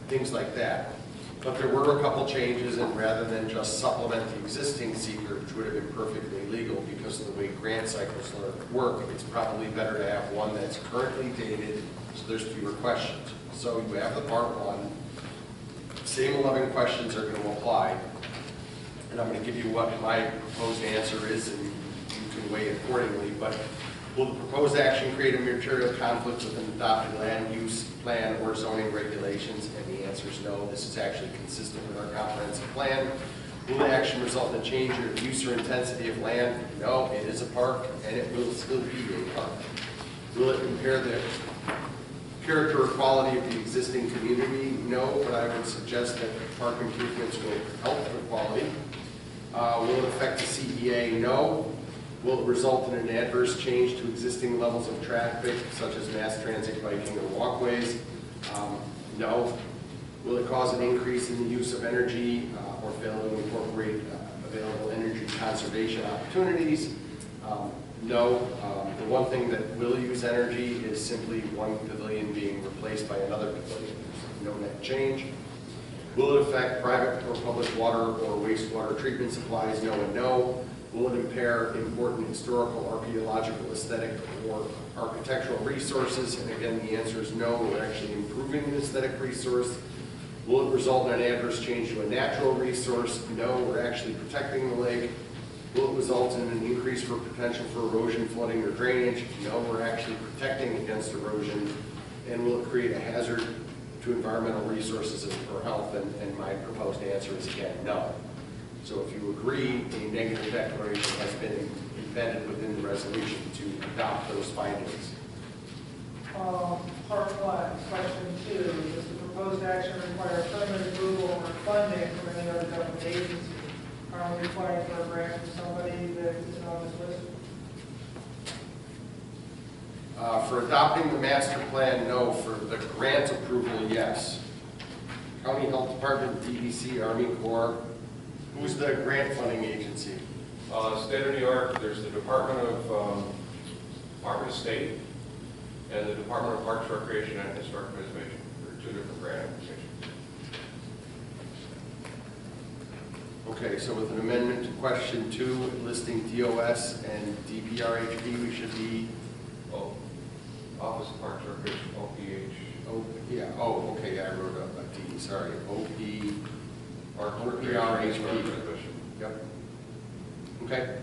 things like that. But there were a couple changes, and rather than just supplement the existing secret, which would have been perfectly legal because of the way grant cycles work, it's probably better to have one that's currently dated, so there's fewer questions. So you have the part one, same 11 questions are going to apply, and I'm going to give you what my proposed answer is, and you can weigh it accordingly. But will the proposed action create a material conflict with an adopted land use plan or zoning regulations? And the answer is no. This is actually consistent with our comprehensive plan. Will the action result in a change in use or intensity of land? No, it is a park, and it will still be a park. Will it impair the character or quality of the existing community? No, but I would suggest that park improvements will help the quality. Will it affect the CEA? No. Will it result in an adverse change to existing levels of traffic, such as mass transit, biking, or walkways? No. Will it cause an increase in the use of energy or fail to incorporate available energy conservation opportunities? No. The one thing that will use energy is simply one pavilion being replaced by another pavilion. No net change. Will it affect private or public water or wastewater treatment supplies? No and no. Will it impair important historical, archaeological, aesthetic, or architectural resources? And again, the answer is no. We're actually improving an aesthetic resource. Will it result in an adverse change to a natural resource? No, we're actually protecting the lake. Will it result in an increase for potential for erosion, flooding, or drainage? No, we're actually protecting against erosion. And will it create a hazard to environmental resources or health? And my proposed answer is again, no. So if you agree, a negative declaration has been embedded within the resolution to adopt those findings. Part one, question two, does the proposed action require permanent approval or funding from any other government agency? Are we applying for a grant from somebody that isn't on this list? For adopting the master plan, no. For the grant approval, yes. County Health Department, DEC, Army Corps. Who's the grant funding agency? State of New York, there's the Department of State and the Department of Parks, Recreation, and Historic Preservation. There are two different grant applications. Okay, so with an amendment to question 2, listing DOS and DPRHP, we should be, Office of Parks, Recreation, OPH. oh, yeah, oh, okay, I wrote a D, sorry, Parks, OPRHP. Recreation, Historic Preservation. Yep. Okay.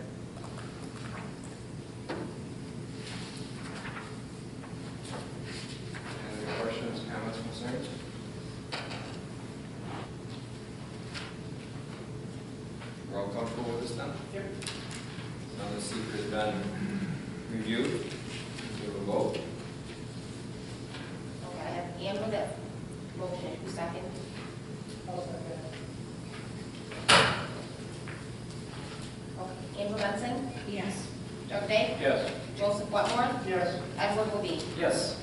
Any other questions, comments, concerns? We're all comfortable with this then? Yep. Now the secret has been reviewed. We will vote. Okay, I have Amber that motion, who's second? I'll second. Okay, Amber Lansing, Yes. Doug Day, Yes. Joseph Wetmore, Yes. Edward Levine. Yes.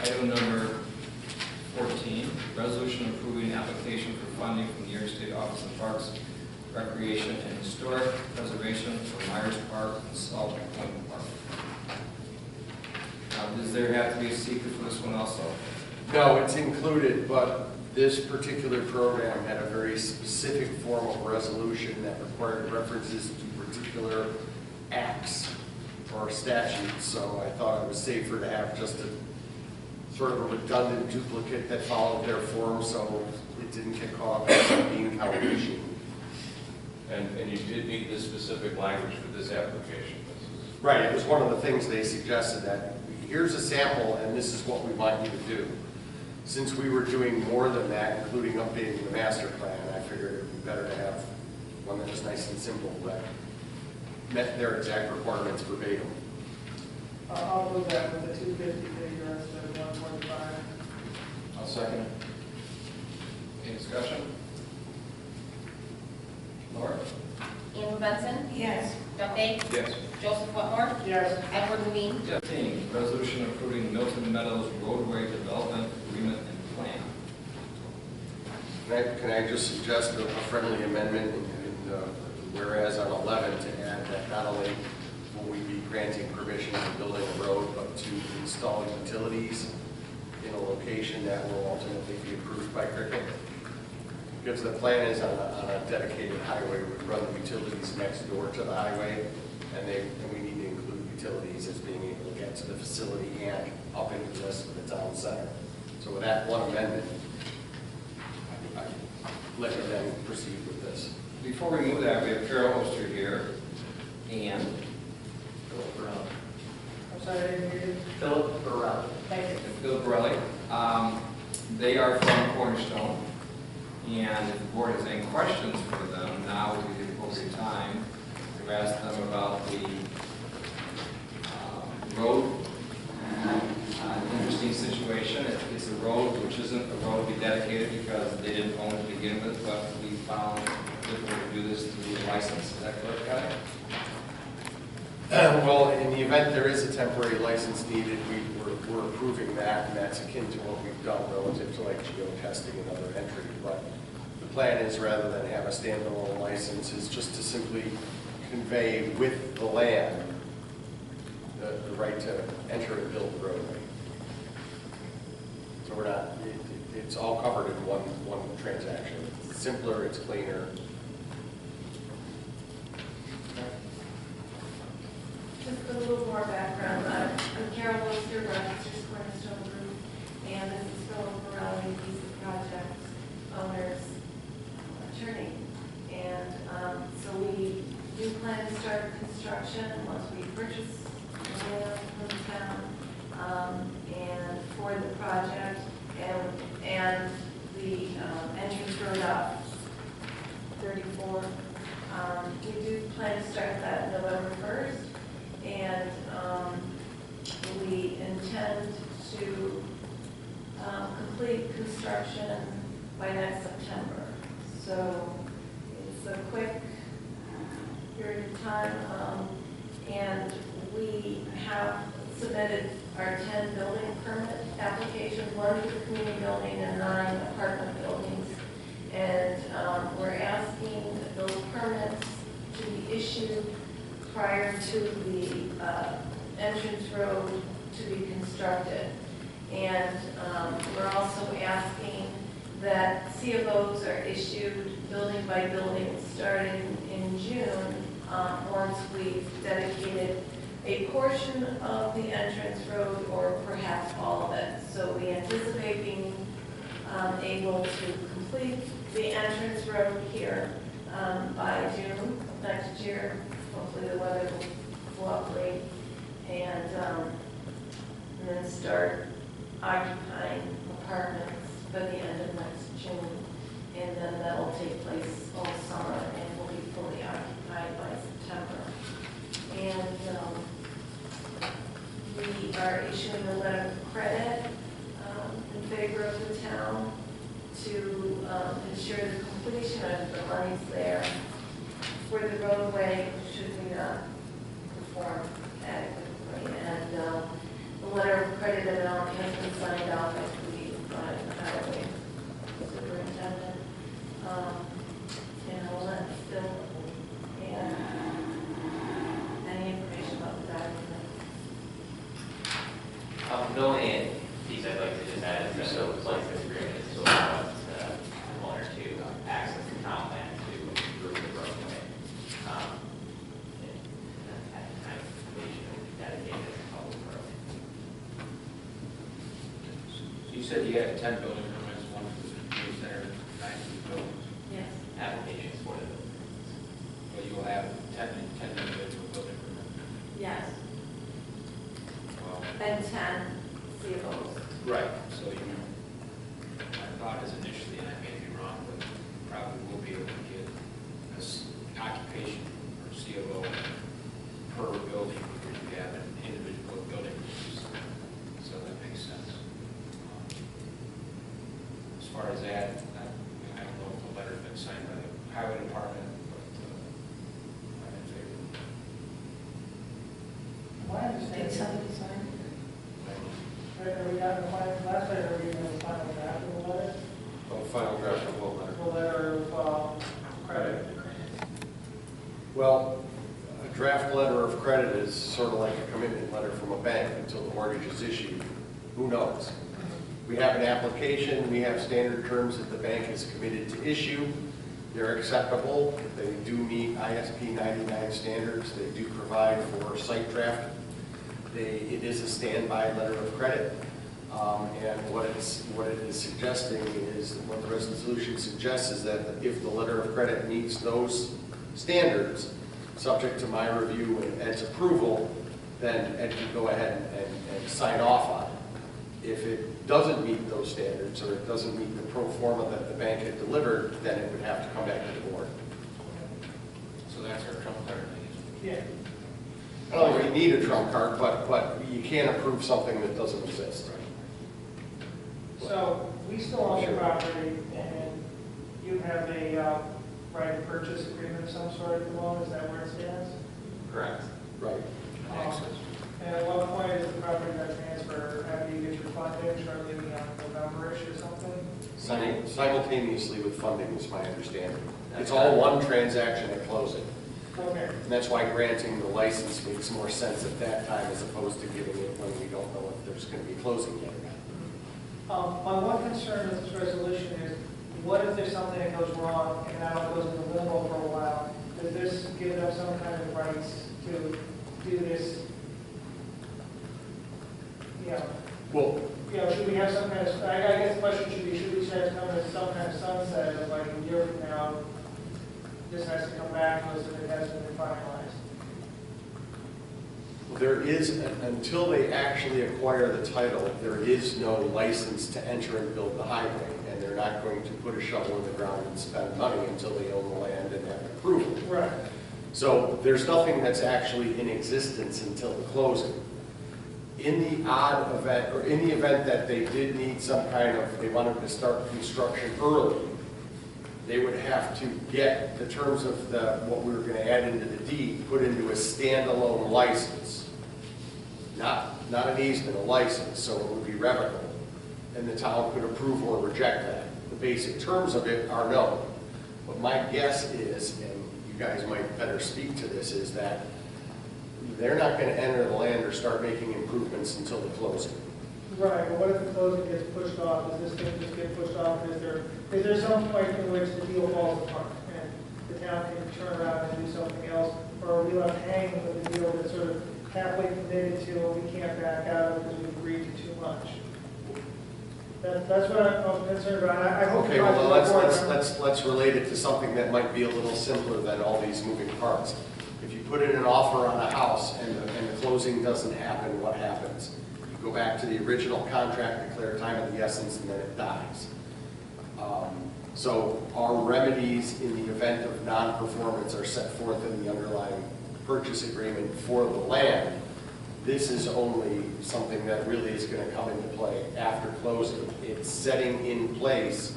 Item number 14, resolution approving application for funding from the New York State Office of Parks, Recreation, and Historic Preservation for Myers Park and Salt Point Park. Does there have to be a secret for this one also? No, it's included, but this particular program had a very specific form of resolution that required references to particular acts or statutes, so I thought it was safer to have just a sort of a redundant duplicate that followed their form, so it didn't get caught up in being combination. And you did need this specific language for this application. Right, it was one of the things they suggested, that here's a sample and this is what we want you to do. Since we were doing more than that, including updating the master plan, I figured it would be better to have one that was nice and simple, that met their exact requirements verbatim. I'll move that with the 250 figure instead of 145. I'll second it. Any discussion? Laura? Amber Benson, Yes. Doug Day, Yes. Joseph Wetmore, Yes. Edward Levine. 15, resolution approving Milton Meadows roadway development agreement and plan. Can I just suggest a friendly amendment, and whereas on 11, to add that not only will we be granting permission for building a road, but to install utilities in a location that will ultimately be approved by Cricket. Because the plan is on a dedicated highway, we run the utilities next door to the highway, and we need to include utilities as being able to get to the facility and up into this with the town center. So with that one amendment, I let you then proceed with this. Before we move that, we have Carol Oster here and Philip Burrell. I'm sorry, I didn't hear you. Philip Burrell. Thank you. Bill Borelli. They are from Cornerstone, and if the board has any questions for them, now would be the appropriate time to ask them about the road. Interesting situation. It's a road which isn't a road to be dedicated because they didn't own it to begin with, but we found a good way to do this through the license. Is that correct, Guy? Well, in the event there is a temporary license needed, we're approving that, and that's akin to what we've done relative to like geotesting and other entry. But the plan is, rather than have a standalone license, is just to simply convey with the land the right to enter and build the roadway. So we're not, it's all covered in one transaction. It's simpler, it's cleaner. Just a little more background. I'm Carol Oster, Rochester Cornerstone Group, and this is Philip Borelli, a quick period of time, and we have submitted our 10 building permit applications, 1 for the community building and 9 apartment buildings. And we're asking those permits to be issued prior to the entrance road to be constructed. And we're also asking that CFOs are issued building by building starting in June, once we've dedicated a portion of the entrance road or perhaps all of it. So we anticipate being able to complete the entrance road here by June next year. Hopefully the weather will cooperate, and then start occupying apartments by the end of next June. And then that'll take place all summer and will be fully occupied by September. And we are issuing a letter of credit in favor of the town to ensure the completion of the monies there for the roadway should we not perform adequately. And the letter of credit amount has been signed off, I believe, by the highway superintendent. And I'll let Phil and any information about the document. The only piece I'd like to just add is that the license agreement is still allowed one or two access to town land to improve the roadway. At the time of completion, it will be dedicated as a public road. So you said you had 10 building permits, 1 for the community center, 9 for the buildings. Yes. Applications for the buildings. But you will have 10 individual building permits. Yes. Well, And 10 CFOs. right. So my thought is initially, and I may be wrong, but probably will be able to get occupation or CFO per building because you have an individual building. So that makes sense. As far as that, I don't know if the letter's been signed by the highway department, but I'm in favor. My Did understanding, somebody sign it? have we gotten the final, last time, are we going to final draft of the letter? Well, final draft of what letter? The letter of credit. Well, a draft letter of credit is sort of like a commitment letter from a bank until the mortgage is issued. Who knows? We have an application, we have standard terms that the bank is committed to issue. They're acceptable. They do meet ISP 99 standards. They do provide for site draft. It is a standby letter of credit. And what it is suggesting is, what the resolution suggests is that if the letter of credit meets those standards, subject to my review and Ed's approval, then Ed can go ahead and sign off on it. If it doesn't meet those standards, or it doesn't meet the pro forma that the bank had delivered, then it would have to come back to the board. So that's our trump card. Yeah. I don't think you need a trump card, but you can't approve something that doesn't exist. So we still own the property, and you have a right of purchase agreement of some sort at the moment, is that where it stands? Correct. Right. And at what point is the property going to transfer, after you get your funding, shortly beyond November-ish or something? Simultaneously with funding is my understanding. It's all one transaction at closing. Okay. And that's why granting the license makes more sense at that time as opposed to giving it when we don't know if there's going to be closing yet or not. My one concern with this resolution is, what if there's something that goes wrong and now it goes into limbo for a while? Does this give them some kind of rights to do this? Should we have some kind of, I guess the question should be, should we start coming to some kind of sunset of like a year from now, this has to come back to us if it hasn't been finalized? There is, until they actually acquire the title, there is no license to enter and build the highway, and they're not going to put a shovel in the ground and spend money until they own the land and have approval. Right. So there's nothing that's actually in existence until the closing. In the odd event, or in the event that they did need some kind of, they wanted to start construction early, they would have to get the terms of what we were going to add into the deed put into a standalone license. Not an easement, a license, so it would be revocable. And the town could approve or reject that. The basic terms of it are known. But my guess is, and you guys might better speak to this, is that they're not going to enter the land or start making improvements until the closing. Right, but what if the closing gets pushed off? Does this thing just get pushed off? Is there some point in which the deal falls apart and the town can turn around and do something else? Or are we left hanging with a deal that's sort of halfway committed to, and we can't back out because we agreed to too much? That's what I'm concerned about. I hope. Okay, well, let's relate it to something that might be a little simpler than all these moving parts. If you put in an offer on a house and the closing doesn't happen, what happens? You go back to the original contract, declare time of the essence, and then it dies. So our remedies in the event of non-performance are set forth in the underlying purchase agreement for the land. This is only something that really is going to come into play after closing. It's setting in place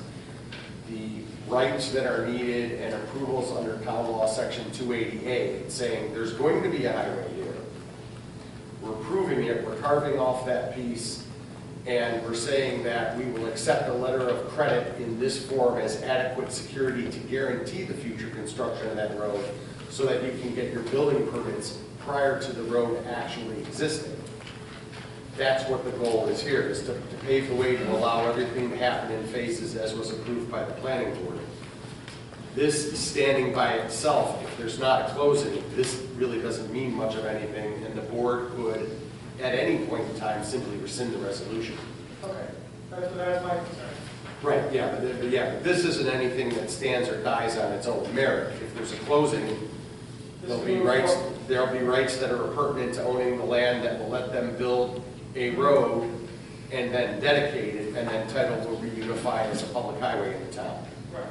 the rights that are needed and approvals under Town Law Section 288. It's saying there's going to be a highway here. We're approving it, we're carving off that piece, and we're saying that we will accept a letter of credit in this form as adequate security to guarantee the future construction of that road so that you can get your building permits prior to the road actually existing. That's what the goal is here, is to pave the way to allow everything to happen in phases as was approved by the planning board. This standing by itself, if there's not a closing, this really doesn't mean much of anything, and the board could, at any point in time, simply rescind the resolution. Okay, that's my concern. Right, yeah, but this isn't anything that stands or dies on its own merit. If there's a closing, there'll be rights that are pertinent to owning the land that will let them build a road and then dedicate it, and then title will be unified as a public highway in the town. Right.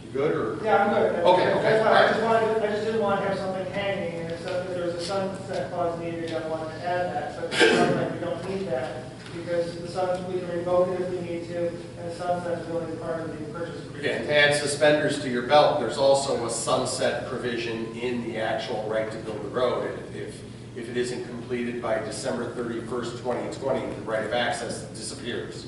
You good, or? Yeah, I'm good. Okay. I just didn't want to have something hanging, and if there was a sunset clause needed, I wanted to add that, but it sounds like we don't need that, because the sun, we can revoke it if we need to, and the sunset is really part of the purchase agreement. Yeah, to add suspenders to your belt, there's also a sunset provision in the actual right to build the road. If it isn't completed by December 31st, 2020, the right of access disappears.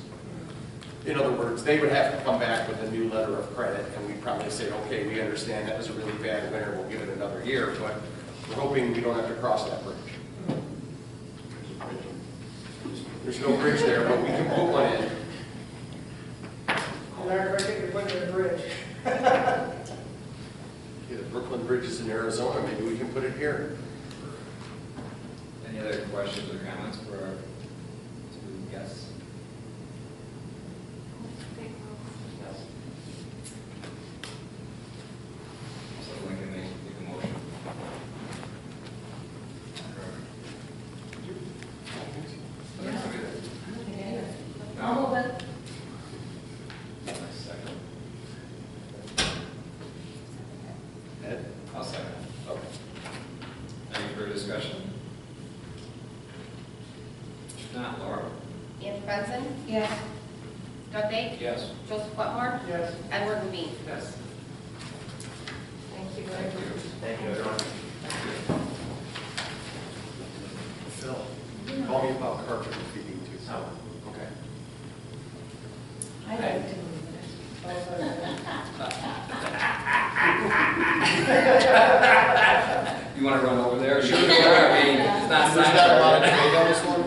In other words, they would have to come back with a new letter of credit, and we'd probably say, okay, we understand that was a really bad winter, we'll give it another year, but we're hoping we don't have to cross that bridge. There's no bridge there, but we can put one in. I think you're putting in a bridge. Yeah, the Brooklyn Bridge is in Arizona, maybe we can put it here. Any other questions or comments for our two guests? Someone can make a motion. I'll move it. Second. Ed? I'll second. Okay. Any further discussion? If not, Laura? Andrew Benson, Yes. Doug Dake, Yes. Joseph Whitmore, Yes. Edward Levine. Yes. Thank you. Thank you. Thank you, everyone. Phil, call me about carpet if you need to. Oh. Okay. I'd like to move You want to run over there? Sure. I mean, it's not There's not a lot of science. debate on this one?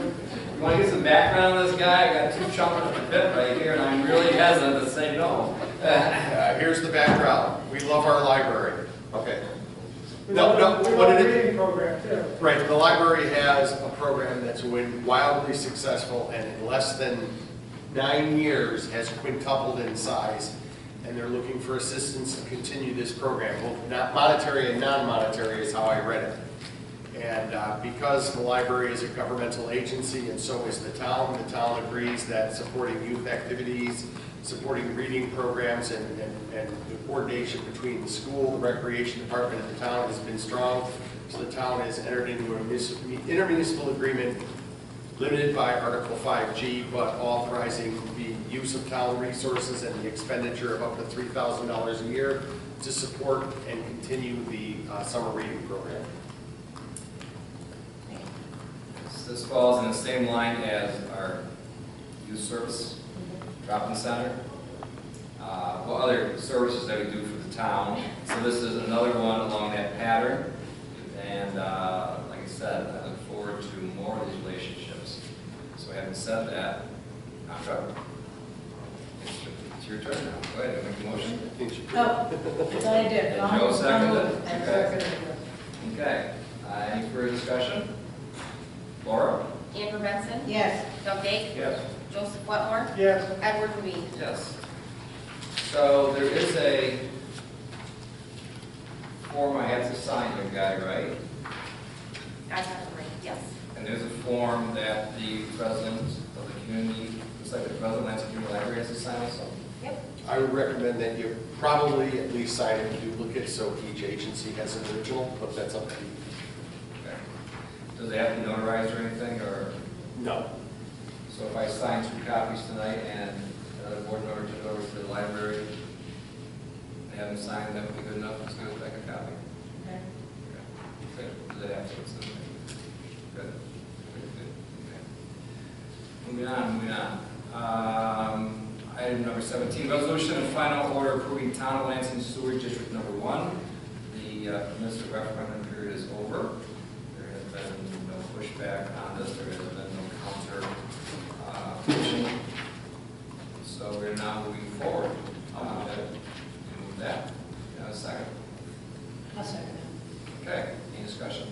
You want to get some background on this guy? I got two chomping at the bit right here, and I'm really hesitant to say no. Here's the background. We love our library. Okay. We No, love what the did it? reading program, too. Right, the library has a program that's been wildly successful and in less than 9 years has quintupled in size. And they're looking for assistance to continue this program. Both not monetary and non-monetary is how I read it. And because the library is a governmental agency and so is the town agrees that supporting youth activities, supporting reading programs, and the coordination between the school, the recreation department, and the town has been strong. So the town has entered into an intermunicipal agreement limited by Article 5G, but authorizing the use of town resources and the expenditure of up to $3,000 a year to support and continue the summer reading program. This falls in the same line as our youth service drop-in center. What other services that we do for the town. So this is another one along that pattern. And like I said, I look forward to more of these relationships. So having said that, Chuck, it's your turn now. Go ahead and make a motion. Oh, I did. And Joe seconded it? I Okay. seconded it. Okay. Any further discussion? Laura? Andrew Benson. Yes. Doug Dake. Yes. Joseph Wetmore. Yes. Edward Reed. Yes. So there is a form I have to sign here, guy, right? I have it right, yes. And there's a form that the president of the community, looks like the president of Lansing Community Library has to sign also. Yep. I would recommend that you probably at least sign a duplicate so each agency has an original, but that's up to you. Okay. Does it have to be notarized or anything, or? No. So if I sign 2 copies tonight and another board member took it over to the library, they haven't signed, that would be good enough, let's go back a copy. Okay. Good. Does it have to? Good. Good, good. Okay. Moving on. Item number 17, resolution and final order approving Town of Lansing Sewer District Number 1. The permissive referendum period is over. There has been no pushback on this. There has been no counter pushing. So we're now moving forward. Move that. You have a second? I'll second it. Okay. Any discussion?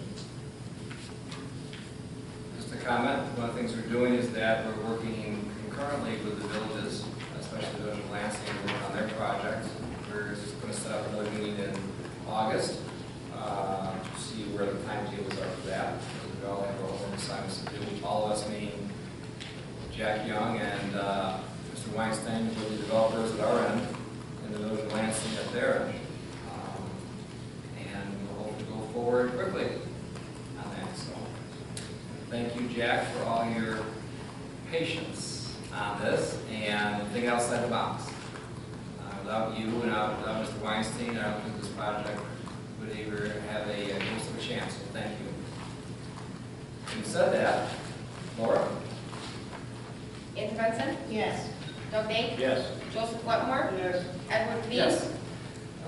Just a comment. One of the things we're doing is that we're working concurrently with the villages, especially the village of Lansing, on their projects. We're just going to set up another meeting in August to see where the timetables are for that. We all have our own assignments to do. All of us, meaning Jack Young and Mr. Weinstein, with the developers at our end, and the village of Lansing at their end. And we'll hope to go forward quickly on that. So thank you, Jack, for all your patience on this and think outside the box. Without you and without Mr. Weinstein, I don't think this project would ever have a ghost of a chance. So thank you. Having said that, Laura? Andrew Benson. Yes. Doug Dake. Yes. Joseph Wetmore. Yes. Edward Reed. Yes.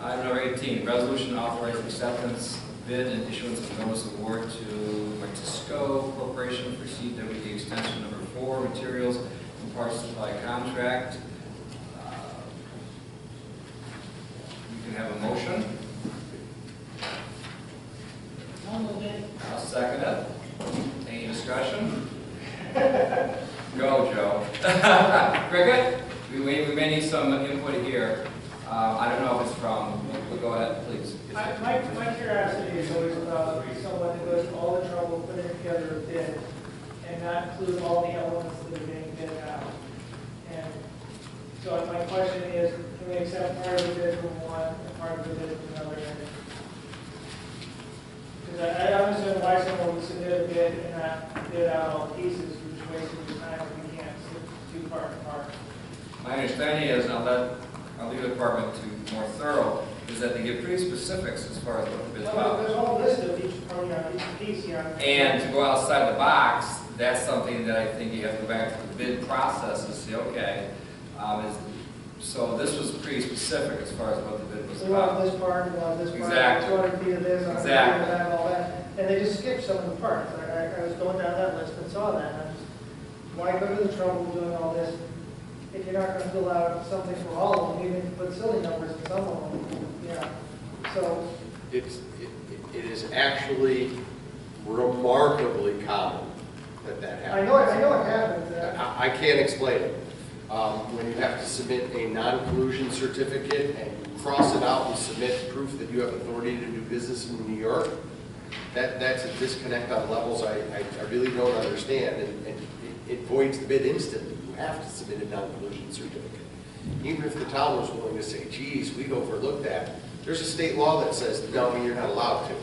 Item number 18, resolution authorizing acceptance of bid and issuance of notice of award to Martisco Corporation for CWD extension number 4 materials and parts supply contract. You can have a motion. I'll move it. I'll second it. Any discussion? Go, Joe. Cricket? We may need some input here. I don't know if it's from, but go ahead, please. My curiosity is always about someone who goes to all the trouble putting together a bid and not include all the elements that are being bid out. And so my question is, can we accept part of the bid from one and part of the bid from another vendor? Because I don't understand why someone would submit a bid and not bid out all pieces, which wastes the time if we can't do part and part. My understanding is, and I'll let our legal department to more thorough, is that they give pretty specifics as far as what the bid's about. There's all listed of each part, each piece here. And to go outside the box, that's something that I think you have to go back to the bid process and say, okay, so this was pretty specific as far as what the bid was We want about. this part, we want this part, Exactly. 200 feet of this, 100 feet of Exactly. that, all that. And they just skipped some of the parts. I was going down that list and saw that. And I just, why go to the trouble of doing all this if you're not going to fill out something for all of them, even put silly numbers in some of them? Yeah. So, It is actually remarkably common that I happens. know it happens. I can't explain it. When you have to submit a non-collusion certificate and you cross it out and submit proof that you have authority to do business in New York, that's a disconnect on levels I really don't understand, and it voids the bid instantly. You have to submit a non-collusion certificate. Even if the town was willing to say, geez, we've overlooked that, there's a state law that says, no, you're not allowed to.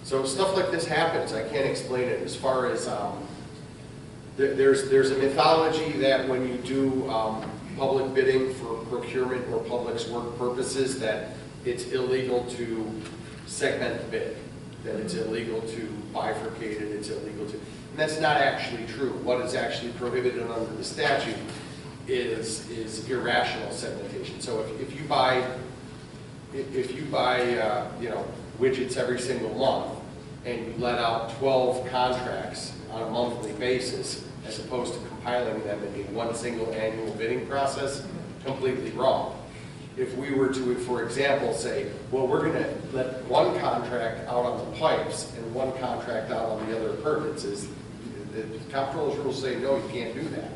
So stuff like this happens. I can't explain it. As far as there's a mythology that when you do public bidding for procurement or public work purposes, that it's illegal to segment the bid, that it's illegal to bifurcate it, it's illegal to, and that's not actually true. What is actually prohibited under the statute is irrational segmentation. So if you buy widgets every single month and you let out 12 contracts on a monthly basis as opposed to compiling them in one single annual bidding process, completely wrong. If we were to, for example, say, well, we're going to let one contract out on the pipes and one contract out on the other appurtenances, the comptroller's rules say, no, you can't do that.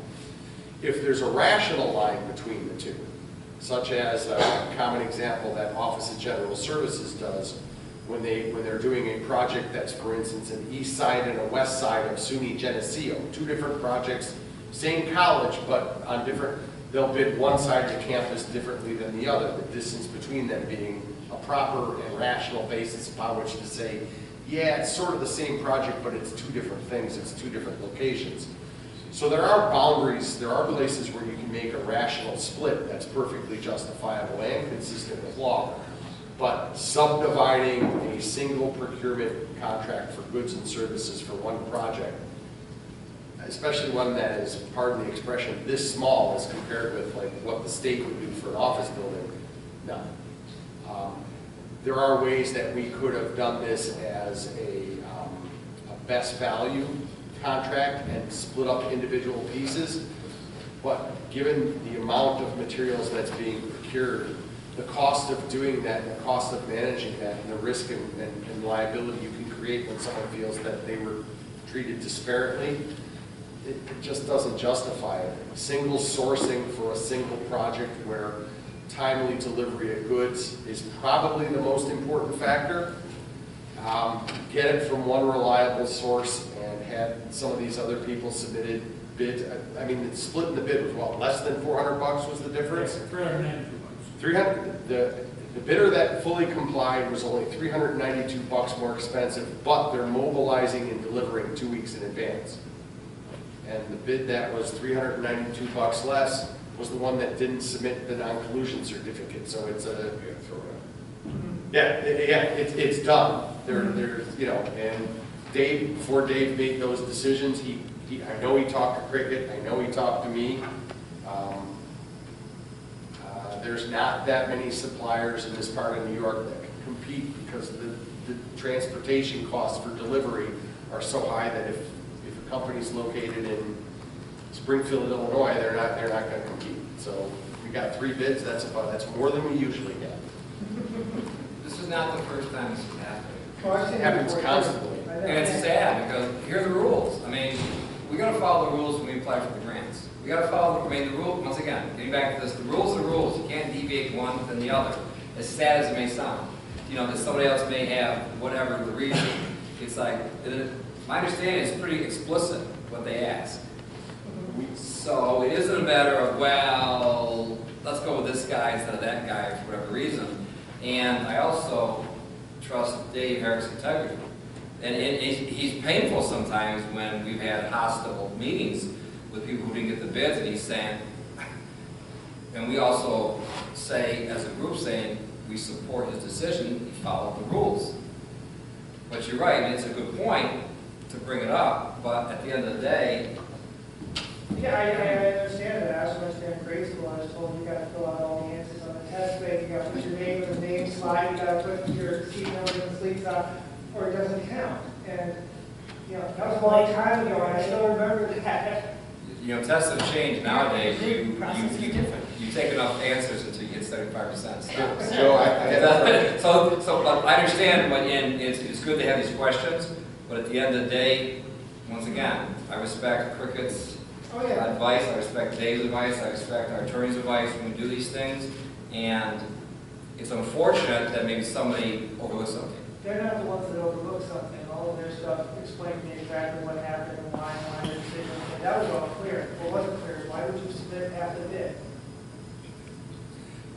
If there's a rational line between the two, such as a common example that Office of General Services does when they're doing a project that's, for instance, an east side and a west side of SUNY Geneseo, two different projects, same college, but on different, they'll bid one side of the campus differently than the other, the distance between them being a proper and rational basis upon which to say, yeah, it's sort of the same project, but it's two different things, it's two different locations. So there are boundaries, there are places where you can make a rational split that's perfectly justifiable and consistent with law. But subdividing a single procurement contract for goods and services for one project, especially one that is, pardon the expression, this small as compared with like what the state would do for an office building, no. There are ways that we could have done this as a best value contract and split up individual pieces, but given the amount of materials that's being procured, the cost of doing that, and the cost of managing that, and the risk and liability you can create when someone feels that they were treated disparately, it just doesn't justify it. Single sourcing for a single project where timely delivery of goods is probably the most important factor. Get it from one reliable source and had some of these other people submitted bids. I mean, splitting the bid was what, less than $400 was the difference? 392 bucks. 300. The bidder that fully complied was only $392 more expensive, but they're mobilizing and delivering 2 weeks in advance. And the bid that was $392 less was the one that didn't submit the non-collusion certificate. So it's a, it's done. There's, you know, and Dave, before Dave made those decisions, I know he talked to Cricket, I know he talked to me. There's not that many suppliers in this part of New York that can compete because the transportation costs for delivery are so high that if a company's located in Springfield, Illinois, they're not going to compete. So we got 3 bids. That's more than we usually get. This is not the first time this has happened. It happens constantly. And it's sad because here are the rules. I mean, we got to follow the rules when we apply for the grants. We got to follow, I mean, the rule, once again, getting back to this, the rules are rules. You can't deviate one than the other, as sad as it may sound. You know, that somebody else may have whatever the reason. It's like, my understanding is pretty explicit what they ask. So it isn't a matter of, well, let's go with this guy instead of that guy for whatever reason. And I also trust Dave Herrick's integrity. And he's painful sometimes when we've had hostile meetings with people who didn't get the bids, and he's saying, and we also say, as a group, saying we support his decision, he followed the rules. But you're right, and it's a good point to bring it up, but at the end of the day, yeah, I understand that. I also understand grade school. I was told you got to fill out all the answers on the test bank. You got to put your name in the name slide. You got to put your seat number and sleep out, or it doesn't count. And you know, that was a long time ago, and I still remember that. you know, tests have changed nowadays. You take enough answers until you get 75% stuff. So I understand, and it's good to have these questions, but at the end of the day, once again, I respect Cricket's advice, I respect Dave's advice, I respect our attorney's advice when we do these things, and it's unfortunate that maybe somebody overlooks something. They're not the ones that overlook something. All of their stuff explained to me exactly what happened and why their decision. And that was all clear. What wasn't clear is why would you submit half the bid?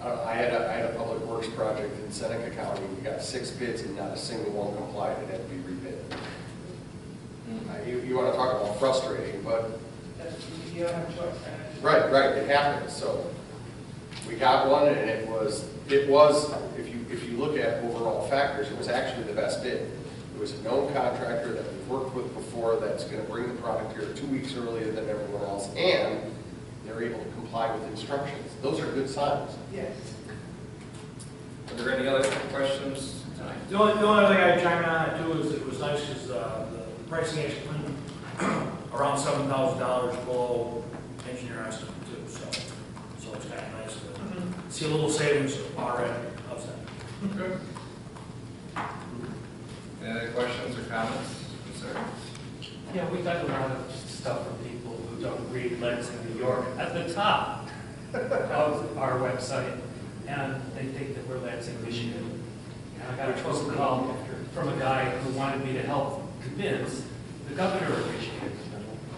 I had a public works project in Seneca County. We got 6 bids and not a single one complied. It had to be rebid. You want to talk about frustrating, but You don't have a choice. Right, it happens, so we got one, and it was, if you look at overall factors, it was actually the best bid. It was a known contractor that we've worked with before that's gonna bring the product here 2 weeks earlier than everyone else, and they're able to comply with instructions. Those are good signs. Yes. Are there any other questions tonight? The only thing I'd chime in on it too is it was nice because the pricing actually went around $7,000 below engineer estimate too, so it's kind of nice to see a little savings already. How's that? Good. Any other questions or comments, concerns? Yeah, we got a lot of stuff from people who don't read Lansing, New York at the top of our website, and they think that we're Lansing, Michigan. And I got a phone call from a guy who wanted me to help convince the governor of Michigan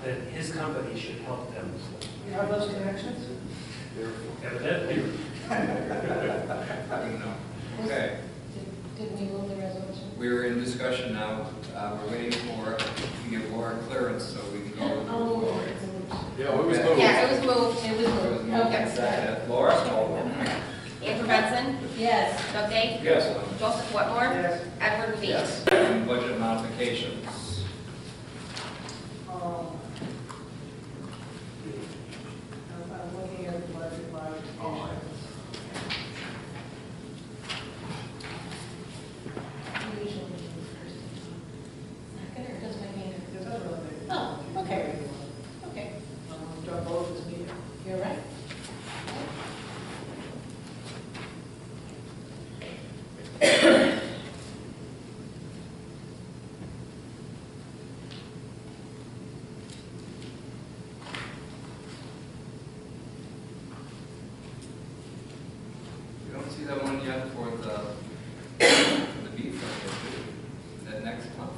that his company should help them. You have those connections? Evidently. I don't know. Okay, Did we move the resolution? we're in discussion now. We're waiting for, to give Laura clearance so we can go. Yeah, it was moved. Yeah, it was moved. It was moved. Okay. Second. Laura? Andrew Benson, Yes. Doug Day, Yes. Joseph Whitmore, Yes. Edward Lee. Yes. And budget modifications. I'm looking at the budget modifications. Does my hand? It doesn't really make. Oh, okay. Okay, We've done both this meeting. you're right. You don't see that one yet for the beef fund, that next month,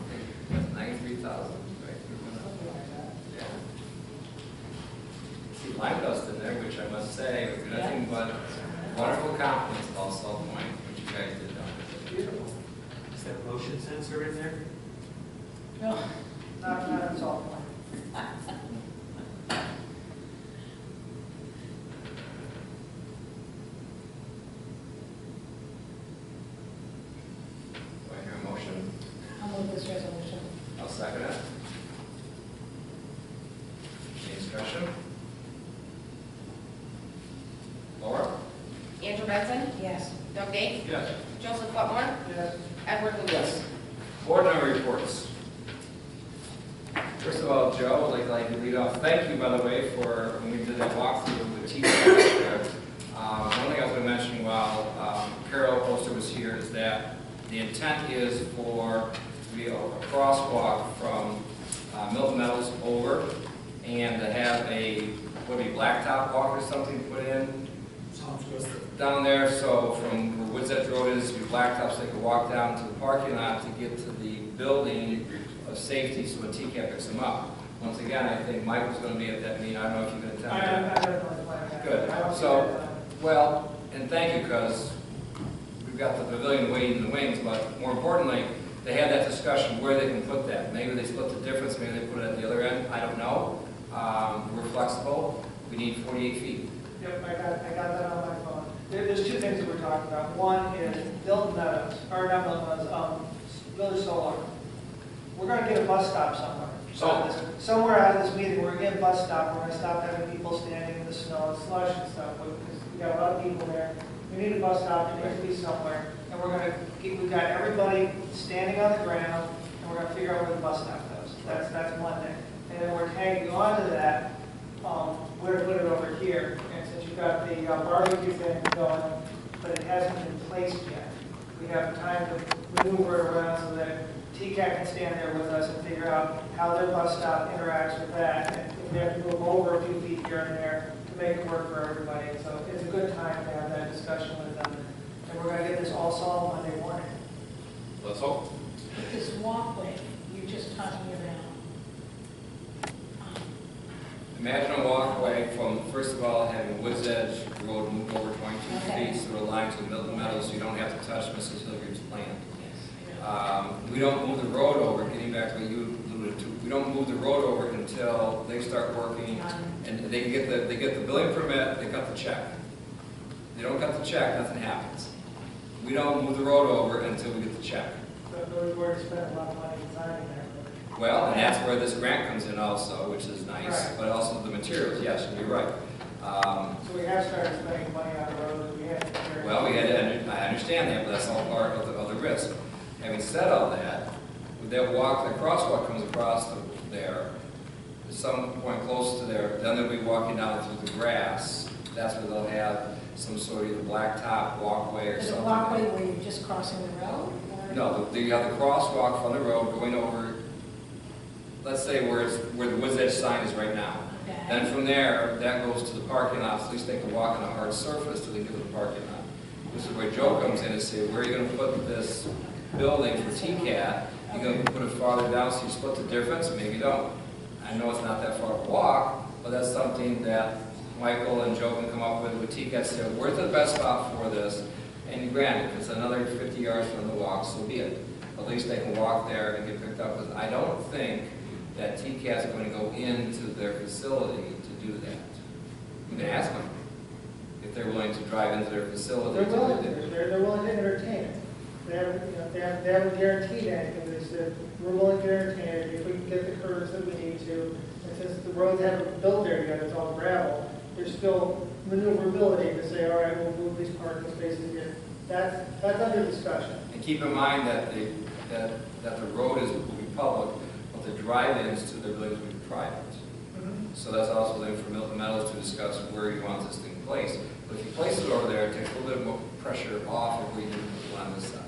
that's 93,000, right? Yeah. See lime dust in there, which I must say, was nothing but wonderful compliments at all South Point, which you guys did down there. Beautiful. Is that motion sensor in there? No. Not at all. Do I hear a motion? I'll move this resolution. I'll second it. Any discussion? Laura? Andrew Benson, Yes. Doug Day, Yes. Joseph Whitmore, Yes. Edward Lee. Board member reports. First of all, Joe, I'd like to lead off. Thank you, by the way, for when we did that walkthrough of the teacher there. One thing I was going to mention while Carol Oster was here is that the intent is for to be a crosswalk from Milton Meadows over and to have a, what would be blacktop walk or something put in Sounds good. down there, so from where Woods Edge Road is, to be blacktop, so they could walk down to the parking lot to get to the building of safety, so when TCAP picks them up. Once again, I think Mike was gonna be at that meeting, I don't know if you can attend I that. don't know the plan. Good. I don't see So- that, Well, and thank you, because we've got the pavilion waiting in the wings, but more importantly, they had that discussion where they can put that. Maybe they split the difference, maybe they put it at the other end, I don't know. We're flexible, we need 48 feet. Yep, I got that on my phone. There's two things that we're talking about. One is Milton Meadows, or not Milton Meadows, Village Solar. We're gonna get a bus stop somewhere. Somewhere out of this meeting, we're gonna get a bus stop, we're gonna stop having people standing in the snow and slush and stuff, because we got a lot of people there. We need a bus stop, it needs to be somewhere, and we've got everybody standing on the ground, and we're gonna figure out where the bus stop goes. That's one thing. And then we're tagging on to that, where to put it over here. And since you've got the barbecue thing going, but it hasn't been placed yet, we have time to maneuver it around so that TCAT can stand there with us and figure out how their bus stop interacts with that. And if we have to move over a few feet here and there to make it work for everybody. So it's a good time to have that discussion with them. And we're gonna get this all solved Monday morning. Let's hope. With this walkway, you're just talking about, Imagine a walkway from, first of all, having Woods Edge Road moved over 22 Okay. feet, so we're aligned to Milton Meadows, so you don't have to touch Mrs. Hilliard's land. We don't move the road over, getting back to what you alluded to, we don't move the road over in until they start working, and they get the building permit, they cut the check. They don't cut the check, nothing happens. We don't move the road over until we get the check. So we've already spent a lot of money designing that. Well, and that's where this grant comes in also, which is nice, Right. but also the materials, yes, you're right. So we have started spending money on the road, we have to. Well, I understand that, but that's all part of the risk. Having said all that, with that walk, the crosswalk comes across there, at some point close to there, then they'll be walking down through the grass. That's where they'll have some sort of blacktop walkway or Is it something. a walkway where you're just crossing the road? Or? No, you have the crosswalk from the road going over, let's say where the Woods Edge sign is right now. Okay. Then from there, that goes to the parking lot, so at least they can walk on a hard surface till they get to the parking lot. This is where Joe comes in and says, where are you gonna put this building for TCAT? You're gonna put it farther down so you split the difference? Maybe don't. I know it's not that far to walk, but that's something that Michael and Joe can come up with TCAT, say, where's the best spot for this? And granted, if it's another 50 yards from the walk, so be it. At least they can walk there and get picked up, because I don't think that TCAT is going to go into their facility to do that. You can ask them if they're willing to drive into their facility. They're willing to, they're willing to entertain it. They haven't guaranteed anything, they said, we're willing to entertain it if we can get the curves that we need to. And since the roads haven't built there yet, it's all gravel, there's still maneuverability to say, all right, we'll move these parking spaces here. That's under discussion. And keep in mind that the road will be public, but the drive-ins to their buildings will be private. So that's also the thing for Milton Meadows to discuss where you want this thing placed. But if you place it over there, it takes a little bit more pressure off if we didn't put it on this side.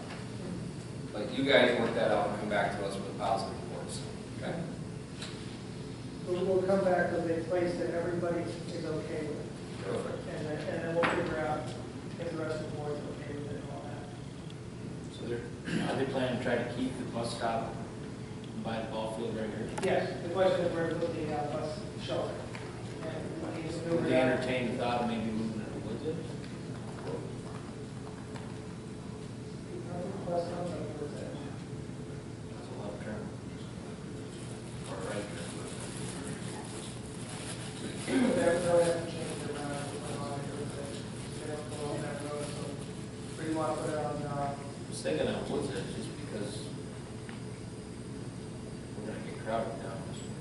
But you guys work that out and come back to us with positive reports, okay? We'll come back with a place that everybody is okay with. Perfect. And then we'll figure out if the rest of the board's okay with it and all that. So are they planning to try to keep the bus stop by the ball field right here? Yes, the question is where to put the bus shelter. And we need to move Would it they out. entertain the thought of maybe moving it to Woods Edge? Bus comes up towards that. That's a left turn. Or a right turn. They'll have to change it around, they don't go on that road, so where you want to put it on, I was thinking of Woods Edge just because we're gonna get crowded down this way.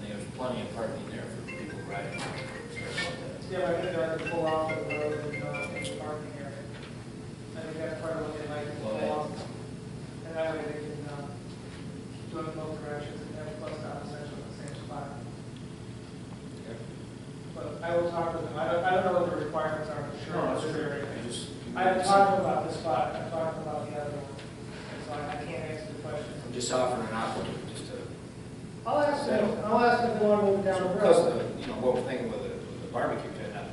And there's plenty of parking there for people riding. yeah, I think I can pull off the road and in the parking area. I think that's part of what they like, to pull off. And that way they can, do it in both directions and have bus stop essentially in the same spot. But I will talk with them, I don't know what the requirements are for sure. No, that's fair. I've talked about this spot, I've talked about the other one, and so I can't answer the question. I'm just offering an option, just to, I'll ask them if they want to move down the because road. the, whole thing with the barbecue tent,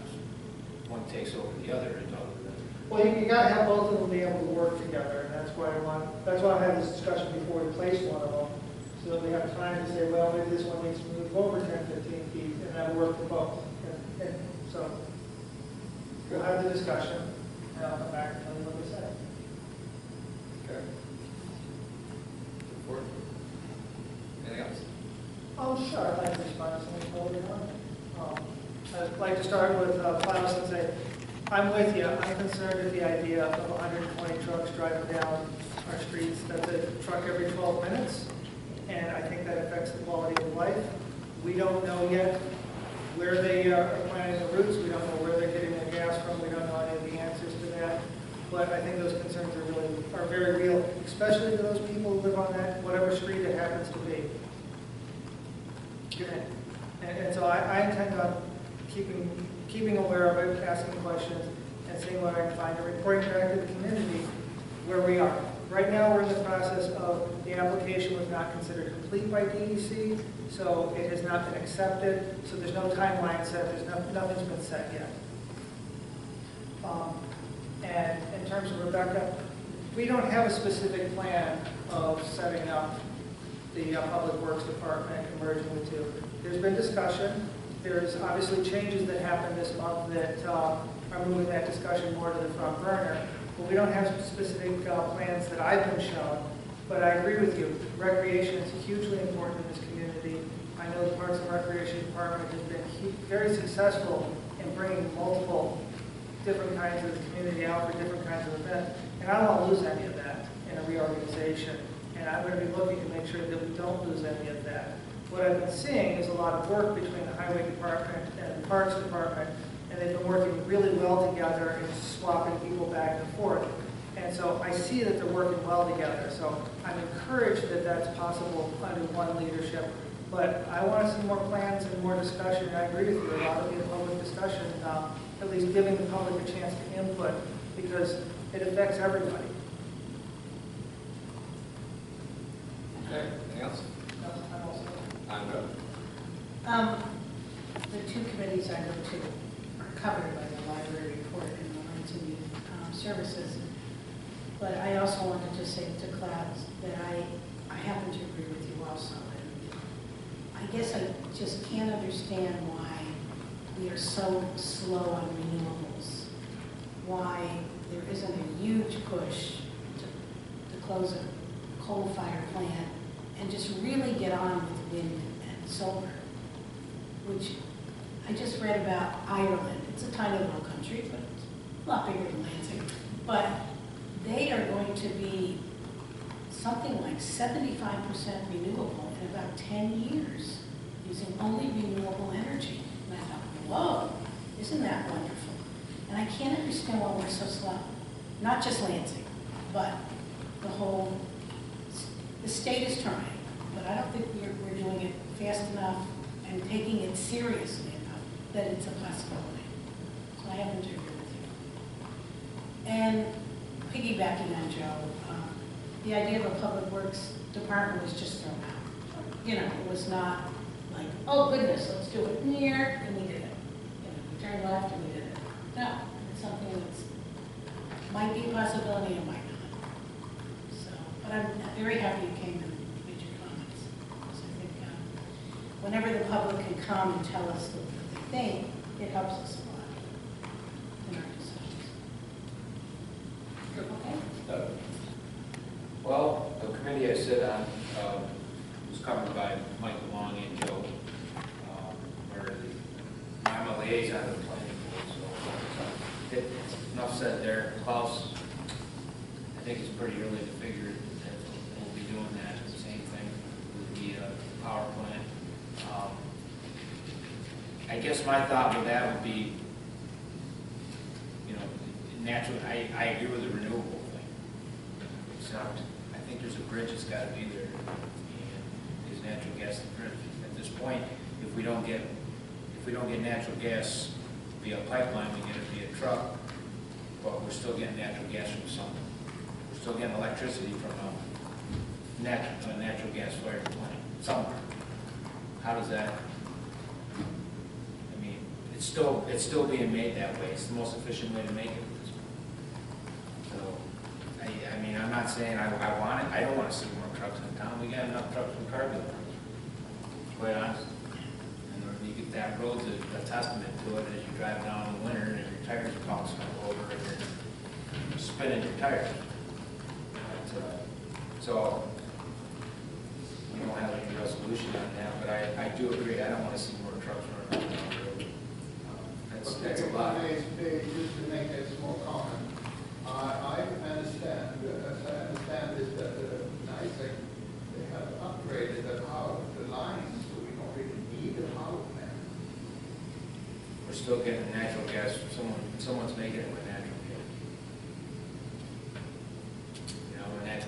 one takes over the other, and other than. Well, you gotta have both of them be able to work together, and that's why I had this discussion before we place one of them, so that we have time to say, well, maybe this one needs to move over 10, 15 feet, and that'll work for both. And so, we'll have the discussion, and I'll come back and tell you what they say. Okay. Report. Anything else? Oh, sure, I'd like to respond to something totally on. I'd like to start with Klaus and say, I'm with you. I'm concerned at the idea of 120 trucks driving down our streets. That's a truck every 12 minutes, and I think that affects the quality of life. We don't know yet where they are planning the routes. We don't know where they're getting their gas from. We don't know any of the answers to that. But I think those concerns are very real, especially to those people who live on that, whatever street it happens to be. And so I intend on keeping aware of it, asking questions, and seeing what I can find, and reporting back to the community where we are. Right now, we're in the process of, the application was not considered complete by DEC, so it has not been accepted, so there's no timeline set, nothing's been set yet. And in terms of Rebecca, we don't have a specific plan of setting up the Public Works Department and merging the two. There's been discussion. There's obviously changes that happened this month that are moving that discussion more to the front burner. But we don't have specific plans that I've been shown. But I agree with you. Recreation is hugely important in this community. I I know the Parks and Recreation Department has been very successful in bringing multiple different kinds of community out for different kinds of events. And I don't want to lose any of that in a reorganization. And I'm going to be looking to make sure that we don't lose any of that. What I've been seeing is a lot of work between the Highway Department and the Parks Department, and they've been working really well together and swapping people back and forth. And so I see that they're working well together. So I'm encouraged that that's possible under one leadership. But I want to see more plans and more discussion. And I agree with you, a lot of the public discussion, at least giving the public a chance to input, because it affects everybody. Okay, anything else? I'm good. The two committees I go to are covered by the library report and the Lansing Youth Services. But I also wanted to say to class that I happen to agree with you also. And I guess I just can't understand why we are so slow on renewables. Why there isn't a huge push to close a coal-fired plant and just really get on with wind and solar, which I just read about Ireland. It's a tiny little country, but it's a lot bigger than Lansing. But they are going to be something like 75% renewable in about 10 years, using only renewable energy. And I thought, whoa, isn't that wonderful? And I can't understand why we're so slow. Not just Lansing, but the state is trying, but I don't think we're doing it fast enough and taking it seriously enough that it's a possibility. So I happen to agree with you. And piggybacking on Joe, the idea of a public works department was just thrown out. You know, it was not like, oh goodness, let's do it here, and we did it. You know, we turned left and we did it. No, it's something that's might be a possibility and might not. So, but I'm very happy you came and made your comments. Because I think whenever the public can come and tell us what they think, it helps us a lot in our decisions. Okay? Well, the committee I sit on was covered by Michael Long and Joe, I'm a liaison to the planning board, so enough said there. Klaus, I think it's pretty early to figure that we'll be doing that, the same thing with the power plant. I guess my thought with that would be, you know, naturally, I agree with the renewable thing, except I think there's a bridge that's got to be there, and is natural gas the bridge. At this point, if we don't get natural gas via pipeline, we get it via truck, but we're still getting natural gas from somewhere. We're still getting electricity from a natural gas fired plant somewhere. How does that? I mean, it's still being made that way. It's the most efficient way to make it at this point. So, I mean, I'm not saying I want it. I don't want to see more trucks in town. We got enough trucks from car dealers, quite honestly. And you get that road's a testament to it as you drive down in the winter and your tires are bouncing all over and you're spinning your tires. So we don't have any resolution on that, but I do agree. I don't want to see more trucks running down the road. That's a lot. Just to make a small comment, I understand, as I understand is that Lansing, they have upgraded the lines, so we don't really need a power plant. We're still getting natural gas. Someone's making it with natural gas. You know, and that.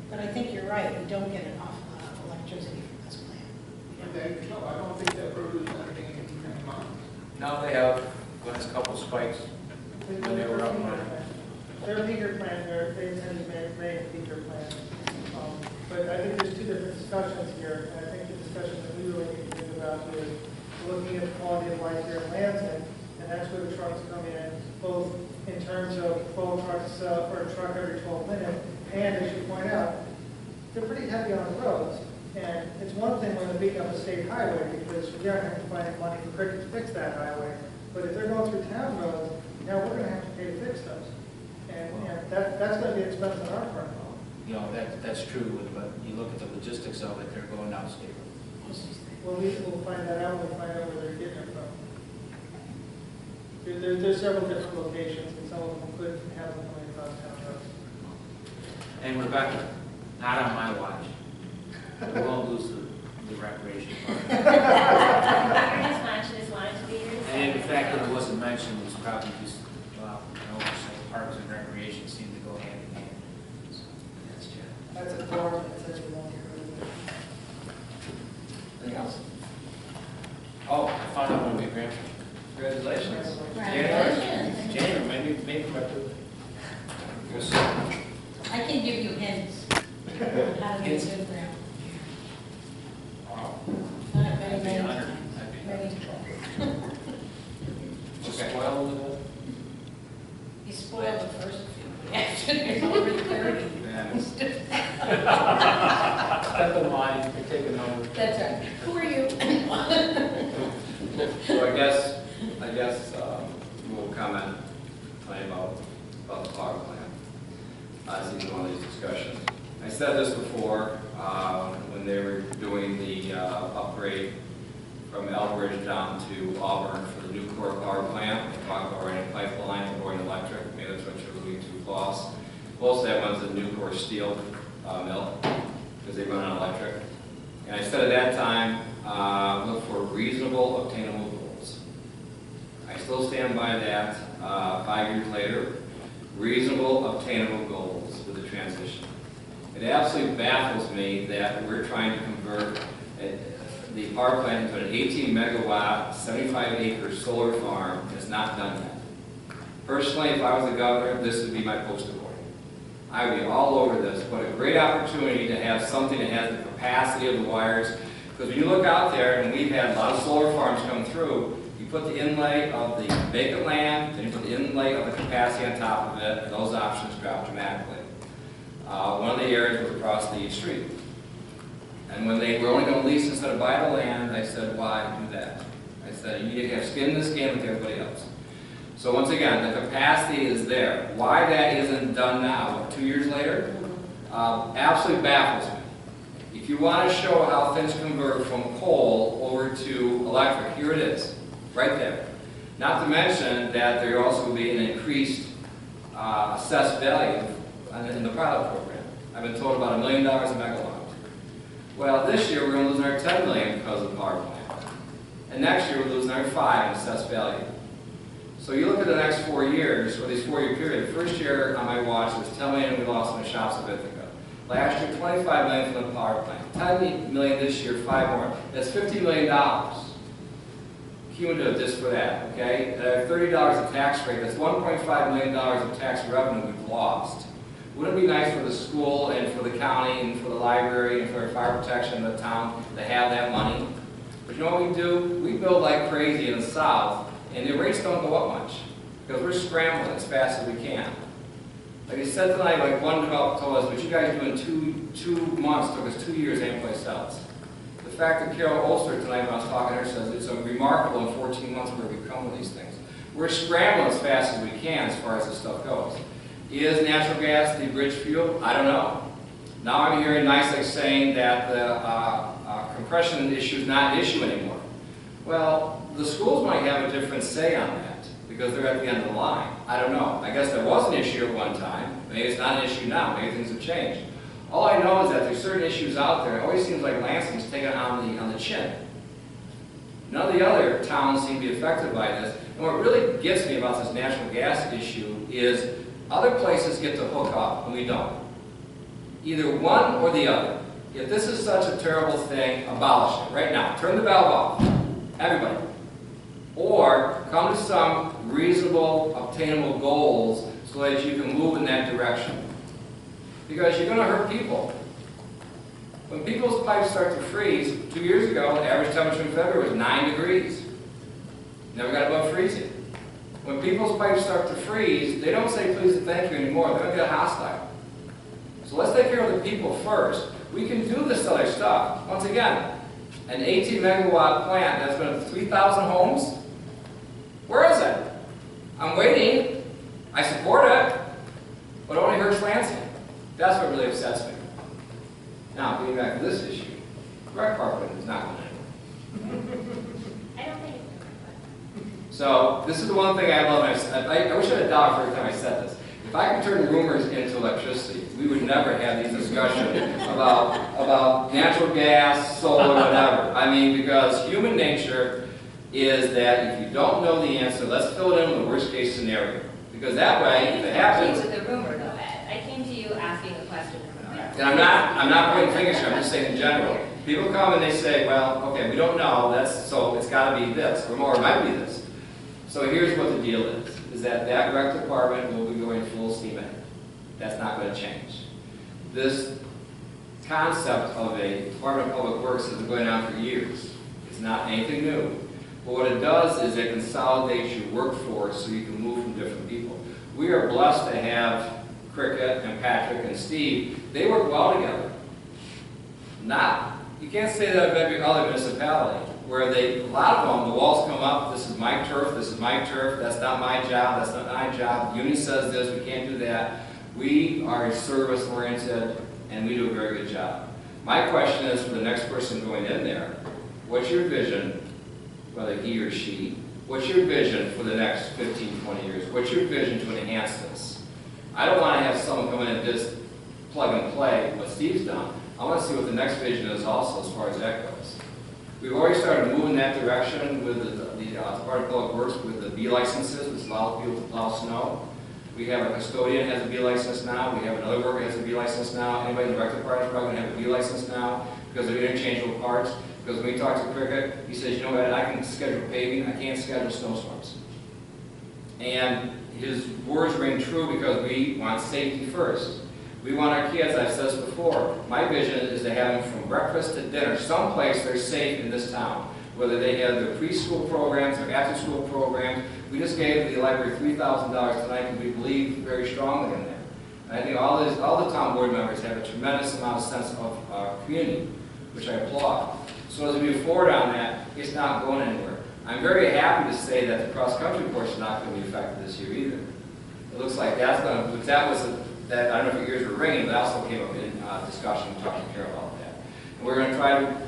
But I think you're right, we don't get an awful lot of electricity from this plant. No, I don't think they're producing anything in months. No, they have last couple spikes when they were up and running. Their peaker plant, they intend to make a peaker plant. But I think there's two different discussions here, and I think the discussion that we really need to think about is looking at the quality of life here in Lansing, and that's where the trucks come in, both in terms of 12 trucks or a truck every 12 minutes, and as you point out, they're pretty heavy on the roads. And it's one thing when they're beating up a state highway, because we aren't going to find money for Cricket to fix that highway. But if they're going through town roads, now we're going to have to pay to fix those. And that's going to be expensive on our part. You know, that's true, but you look at the logistics of it, they're going down state road. we'll find that out, we'll find out where they're getting it from. There's several different locations, and some of them could have them coming across town roads. And Rebecca, not on my watch. We won't lose the recreation part. Just wanted to be here. And the fact that it wasn't mentioned was probably just, well, parks and recreation seem to go hand in hand. So, that's Jeff. That's a form that says we won't get rid of it. Anything else? Oh, I found out one of your grandparents. Congratulations. Congratulations. January, maybe about two. Yes. I can give you hints on how to be a good grandma. Wow. Many, many honored. times. I'd be Many honored. times. Just spoil a little. You spoiled the first few. After there's already 30. Step in line, you take a number. That's right. Who are you? So I guess we'll comment tonight about the power plant. This is one of these discussions. I said this before when they were doing the upgrade from Elbridge down to Auburn for the new core power plant. They talked about running a pipeline and going electric. Maybe that's what you're alluding to, boss. Most of that one's a new core steel mill because they run on electric. And I said at that time, look for reasonable, obtainable goals. I still stand by that 5 years later. Reasonable, obtainable goals with the transition. It absolutely baffles me that we're trying to convert the power plant into an 18 megawatt, 75 acre solar farm, and it's not done yet. Personally, if I was the governor, this would be my poster boy. I would be all over this. What a great opportunity to have something that has the capacity of the wires. Because when you look out there, and we've had a lot of solar farms come through, you put the inlay of the vacant land, then you put the inlay of the capacity on top of it, and those options drop dramatically. One of the areas was across the street. And when they were only going to lease instead of buy the land, I said, why do that? I said, you need to have skin in this game with everybody else. So once again, the capacity is there. Why that isn't done now, what, 2 years later? Absolutely baffles me. If you want to show how things convert from coal over to electric, here it is, right there. Not to mention that there also will be an increased assessed value in the pilot program. I've been told about $1 million a megawatt. Well, this year we're going to lose another $10 million because of the power plant. And next year we'll lose another $5 million in assessed value. So you look at the next 4 years, or this 4-year period, the first year on my watch was $10 million we lost in the shops of Ithaca. Last year, $25 million from the power plant. $10 million this year, 5 more. That's $50 million. Cumulative just for that, okay? At $30 a tax rate, that's $1.5 million of tax revenue we've lost. Wouldn't it be nice for the school and for the county and for the library and for fire protection in the town to have that money? But you know what we do? We build like crazy in the south, and the rates don't go up much because we're scrambling as fast as we can. Like I said tonight, like one developer told us, what you guys do in two months took us 2 years anyplace else. The fact that Carol Olster tonight when I was talking to her says it's remarkable in 14 months where we've come with these things. We're scrambling as fast as we can as far as this stuff goes. Is natural gas the bridge fuel? I don't know. Now I'm hearing NICEX saying that the compression issue is not an issue anymore. Well, the schools might have a different say on that because they're at the end of the line. I don't know. I guess that was an issue at one time. Maybe it's not an issue now. Maybe things have changed. All I know is that there's certain issues out there. It always seems like Lansing's taken on the chin. None of the other towns seem to be affected by this. And what really gets me about this natural gas issue is other places get to hook up and we don't. Either one or the other. If this is such a terrible thing, abolish it right now. Turn the valve off. Everybody. Or come to some reasonable, obtainable goals so that you can move in that direction. Because you're going to hurt people. When people's pipes start to freeze, 2 years ago, the average temperature in February was 9 degrees. Never got above freezing. When people's pipes start to freeze, they don't say please and thank you anymore. They're going to get hostile. So let's take care of the people first. We can do this other stuff. Once again, an 18 megawatt plant that's been 3,000 homes. Where is it? I'm waiting. I support it. But it only hurts Lansing. That's what really upsets me. Now, getting back to this issue, direct power plant is not going anywhere. So this is the one thing I love. I wish I had a dollar for every time I said this. If I could turn rumors into electricity, we would never have these discussions about natural gas, solar, whatever. I mean, because human nature is that if you don't know the answer, let's fill it in with the worst case scenario. Because that way, if it happens, With the rumor though, Ed, I came to you asking a question. and I'm not pointing fingers here, I'm just saying in general. People come and they say, well, okay, we don't know, so it's got to be this, or it might be this. So here's what the deal is that rec department will be going full steam ahead. That's not going to change. This concept of a Department of Public Works has been going on for years. It's not anything new. But what it does is it consolidates your workforce so you can move from different people. We are blessed to have Cricket and Patrick and Steve. They work well together. You can't say that of every other municipality, where a lot of them, the walls come up, this is my turf, that's not my job, that's not my job, the union says this, we can't do that. We are service-oriented, and we do a very good job. My question is for the next person going in there, what's your vision, whether he or she, what's your vision for the next 15, 20 years? What's your vision to enhance this? I don't want to have someone come in and just plug and play what Steve's done. I want to see what the next vision is also as far as that goes. We've already started moving that direction with the Department of Public Works with the B licenses, which allows people to plow snow. We have a custodian has a B license now. We have another worker has a B license now. Anybody in the rec department is probably going to have a B license now because they're interchangeable parts. Because when we talk to Cricket, he says, you know what, I can schedule paving, I can't schedule snowstorms. And his words ring true because we want safety first. We want our kids, I've said this before, my vision is to have them from breakfast to dinner, someplace they're safe in this town. Whether they have their preschool programs, their after-school programs. We just gave the library $3,000 tonight and we believe very strongly in that. And I think all the town board members have a tremendous amount of sense of community, which I applaud. So as we move forward on that, it's not going anywhere. I'm very happy to say that the cross-country portion is not going to be affected this year either. It looks like that's going to, that I don't know if your ears were ringing, but that also came up in discussion talking to Carol about that. And we're going to try to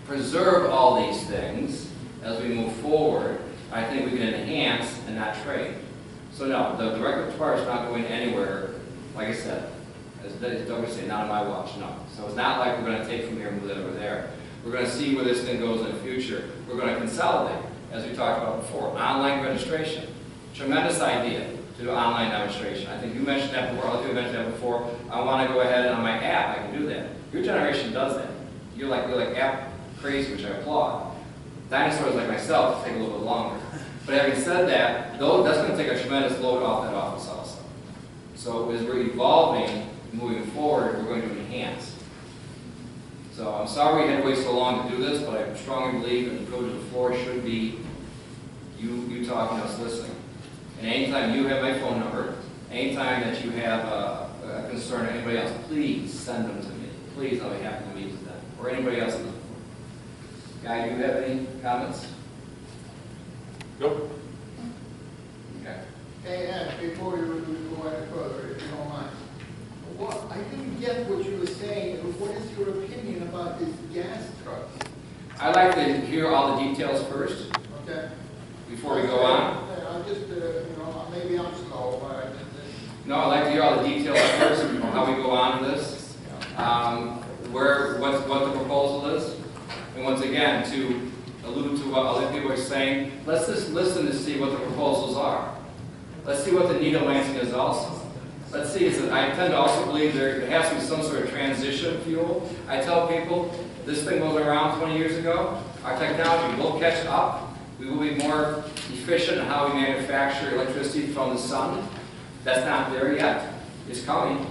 preserve all these things as we move forward. I think we can enhance and not trade. So no, the direct department is not going anywhere, like I said, as Doug would say, not on my watch, no. So it's not like we're going to take from here and move it over there. We're going to see where this thing goes in the future. We're going to consolidate, as we talked about before, online registration. Tremendous idea to do online registration. I think you mentioned that before, other people mentioned that before. I want to go ahead and on my app, I can do that. Your generation does that. You're like app crazy, which I applaud. Dinosaurs like myself take a little bit longer. But having said that, that's going to take a tremendous load off that office also. So as we're evolving, moving forward, we're going to enhance. So I'm sorry we had to wait so long to do this, but I strongly believe that the approach to the floor should be you talking, us listening. And anytime you have my phone number, anytime that you have a concern or anybody else, please send them to me. Please, I'll be happy to meet with them. Or anybody else in the floor. Guy, do you have any comments? Nope. Okay. Hey, Ed, before you go any further, if you don't mind, I didn't get what you were saying. What is your opinion about these gas trucks? I'd like to hear all the details first. Okay. Before we go on. I just, maybe I'm slow, but I just... No, I'd like to hear all the details first, how we go on to this, what the proposal is. And once again, to allude to what other people are saying, let's just listen to see what the proposals are. Let's see what the need of Lansing is also. Let's see, I tend to also believe there has to be some sort of transition fuel. I tell people, this thing was around 20 years ago. Our technology will catch up. We will be more efficient in how we manufacture electricity from the sun. That's not there yet. It's coming.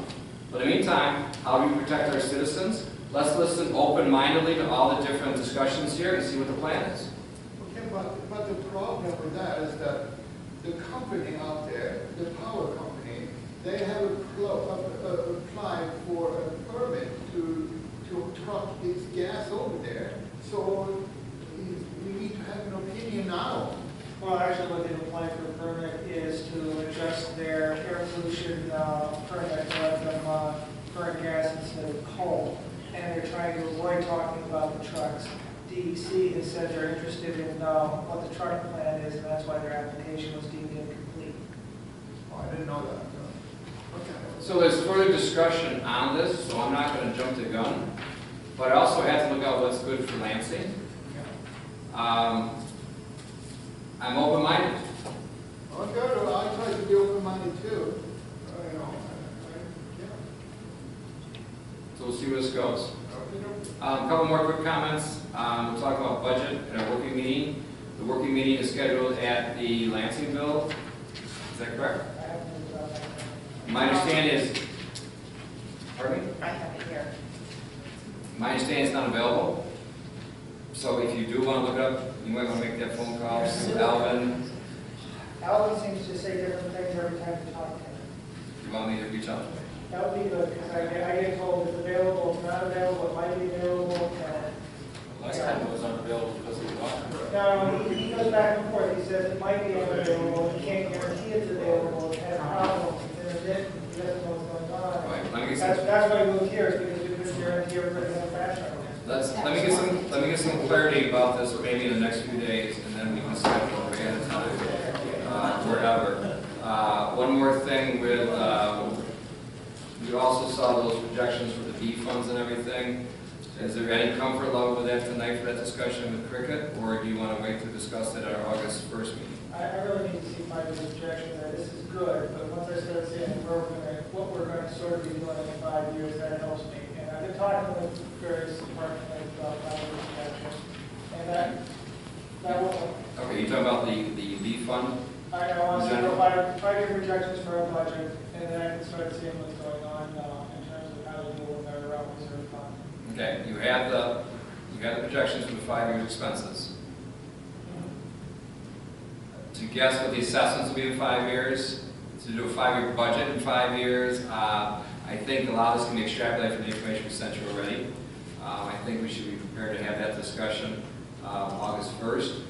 But in the meantime, how do we protect our citizens? Let's listen open-mindedly to all the different discussions here and see what the plan is. Okay, but the problem with that is that the company out there, the power company, they have applied for a permit to truck this gas over there. So we need to have an opinion now. Well, actually, what they've applied for a permit is to adjust their air pollution permit to let them burn gas instead of coal. And they're trying to avoid talking about the trucks. DEC has said they're interested in what the truck plan is, and that's why their application was deemed incomplete. Oh, I didn't know that. Okay. So there's further discussion on this, so I'm not going to jump the gun. But I also have to look out what's good for Lansing. I'm open-minded. Oh, good, well, I try to be open-minded too. You know, yeah. So we'll see where this goes. Okay, no. A couple more quick comments. We'll talk about budget at our working meeting. The working meeting is scheduled at the Lansingville. Is that correct? I haven't moved on that. My understanding is, pardon me? I have it here. My understanding is not available. So if you do want to look it up, you might want to make that phone call to Alvin. Alvin seems to say different things every time we talk to him. You want me to reach out? That would be good, because I get told it's available, it's not available, it might be available, and... Last time it was unavailable because of the water. No, he goes back and forth, he says it might be unavailable, he can't guarantee it's available, it had problems, and then it didn't, he doesn't know what's going on. Right, let me get That's, some, that's why we moved here, is because we couldn't guarantee everybody had a fast charger. let me get some clarity about this maybe in the next few days, and then we can schedule it ahead of time, wherever. One more thing with, you also saw those projections for the B funds and everything. Is there any comfort level with that tonight for that discussion with Cricket, or do you want to wait to discuss it at our August 1st meeting? I really need to see my projection that this is good, but once I start seeing what we're going to sort of be doing in 5 years, that helps me. And I've been talking with various department heads about my projection, and that will, Okay, you're talking about the B fund? I want to see five-year projections for our budget, and then I can start seeing what's going on in terms of how to deal with our reserve fund. Okay, you have the projections for the 5 years expenses. To guess what the assessments will be in 5 years, to do a 5-year budget in 5 years, I think a lot of this can be extrapolated from the information we sent you already. I think we should be prepared to have that discussion August 1st.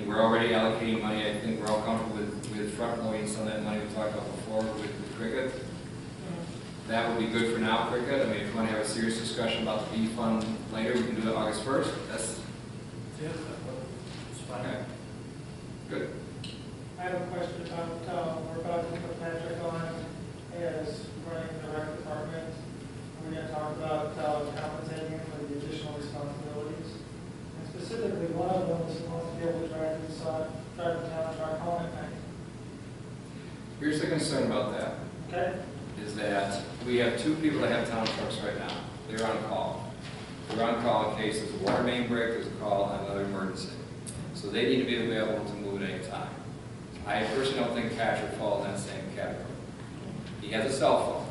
We're already allocating money. I think we're all comfortable with front-loading some of that money we talked about before with Cricket. That would be good for now, Cricket. If you want to have a serious discussion about the B fund later, we can do it August 1st. Yeah, it's fine. Okay. Good. I have a question about, we're about to put Patrick on as running the rec department. We're going to talk about compensating him for the additional responsibilities. And specifically, one of them is he wants to be able to drive the town truck home at night. Here's the concern about that. Okay? Is that we have 2 people that have town trucks right now. They're on call. They're on call in case there's a water main break, there's a call on another emergency. So they need to be available to move at any time. I personally don't think Patrick falls in that same category. He has a cell phone.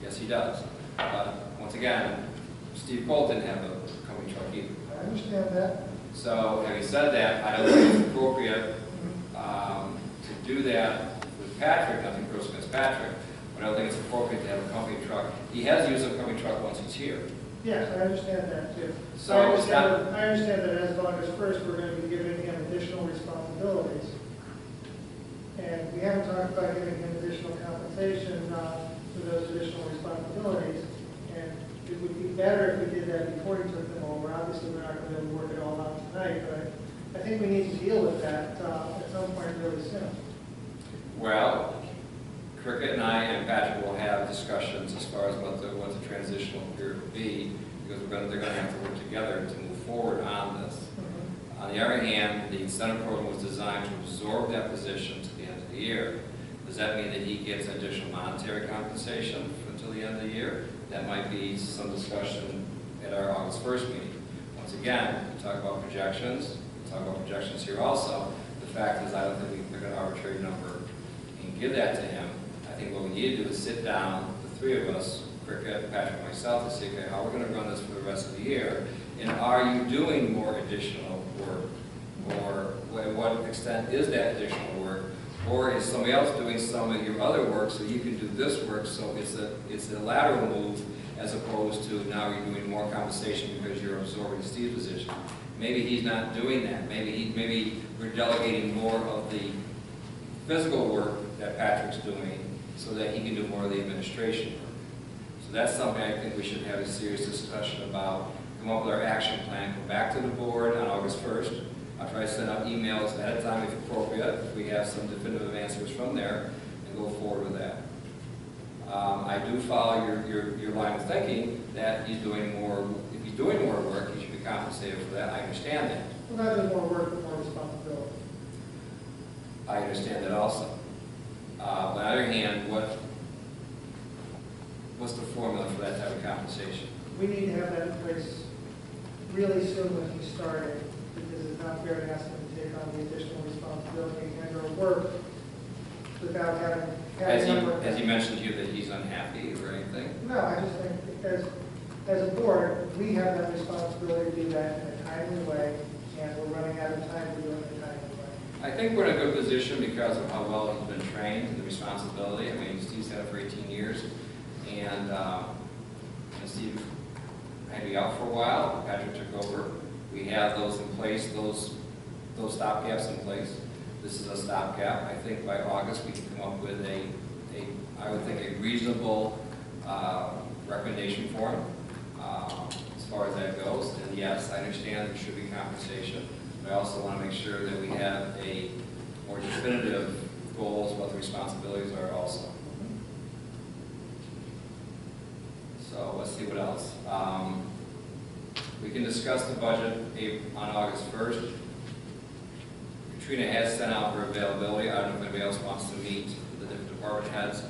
Yes, he does. But once again, Steve Cole didn't have a company truck either. I understand that. So having said that, I don't think it's appropriate to do that with Patrick. Nothing personal against Patrick. But I don't think it's appropriate to have a company truck. He has used a company truck once he's here. Yes, I understand that too. So I understand that as of August 1st, we're going to be giving him additional responsibilities. And we haven't talked about giving him additional compensation for those additional responsibilities. And it would be better if we did that before he took them over. Obviously, we're not going to be able to work it all out tonight, but I think we need to deal with that at some point really soon. Well, Cricket and I and Patrick will have discussions as far as what the transitional period will be, because they're going to have to work together to move forward on this. On the other hand, the incentive program was designed to absorb that position to the end of the year. Does that mean that he gets additional monetary compensation until the end of the year? That might be some discussion at our August 1st meeting. Once again, we talk about projections. We talk about projections here also. The fact is, I don't think we can pick an arbitrary number and give that to him. I think what we need to do is sit down, the 3 of us, Cricket, Patrick, and myself, to see, okay, how we're going to run this for the rest of the year, and are you doing more additional work, or to what extent is that additional work, or is somebody else doing some of your other work so you can do this work, so it's a lateral move as opposed to now you're doing more compensation because you're absorbing Steve's position. Maybe he's not doing that. Maybe we're delegating more of the physical work that Patrick's doing so that he can do more of the administration work. So that's something I think we should have a serious discussion about come up with our action plan, come back to the board on August 1st. I'll try to send out emails ahead of time if appropriate, if we have some definitive answers from there, and go forward with that. I do follow your line of thinking that he's doing more, if he's doing more work, he should be compensated for that. I understand that. Well, not just more work, but more responsibility. I understand that also. On the other hand, what's the formula for that type of compensation? We need to have that in place really soon when he started, because it's not fair to ask him to take on the additional responsibility and or work without having. Has he mentioned to you that he's unhappy or anything? No, I just think as a board, we have that responsibility to do that in a timely way, and we're running out of time to do it in a timely way. I think we're in a good position because of how well he's been trained and the responsibility. I mean, Steve's had it for 18 years, and Steve had to be out for a while. Patrick took over. We have those in place, those stopgaps in place. This is a stopgap. I think by August we can come up with I would think a reasonable recommendation for him as far as that goes. And yes, I understand there should be compensation, but I also want to make sure that we have a more definitive goals, what the responsibilities are also. So let's see what else. We can discuss the budget on August 1st. Katrina has sent out her availability. I don't know if anybody else wants to meet with the different department heads.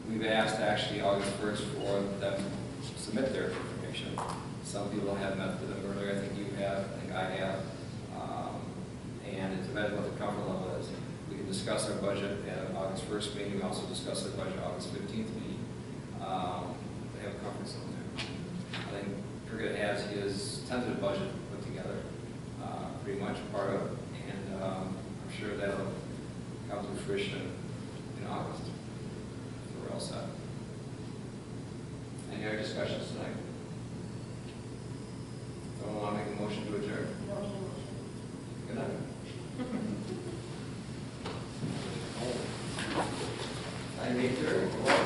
We've asked actually August 1st for them to submit their information. Some people have met with them earlier. I think you have. I think I have. And it depends what the comfort level is. We can discuss our budget at August 1st meeting. We also discuss our budget August 15th meeting. They have a comfort zone there. I think Cricket has his tentative budget put together, pretty much part of it. And I'm sure that'll come to fruition in August. So we're all set. Any other discussions tonight? Someone want to make a motion to adjourn? Good night. I need to.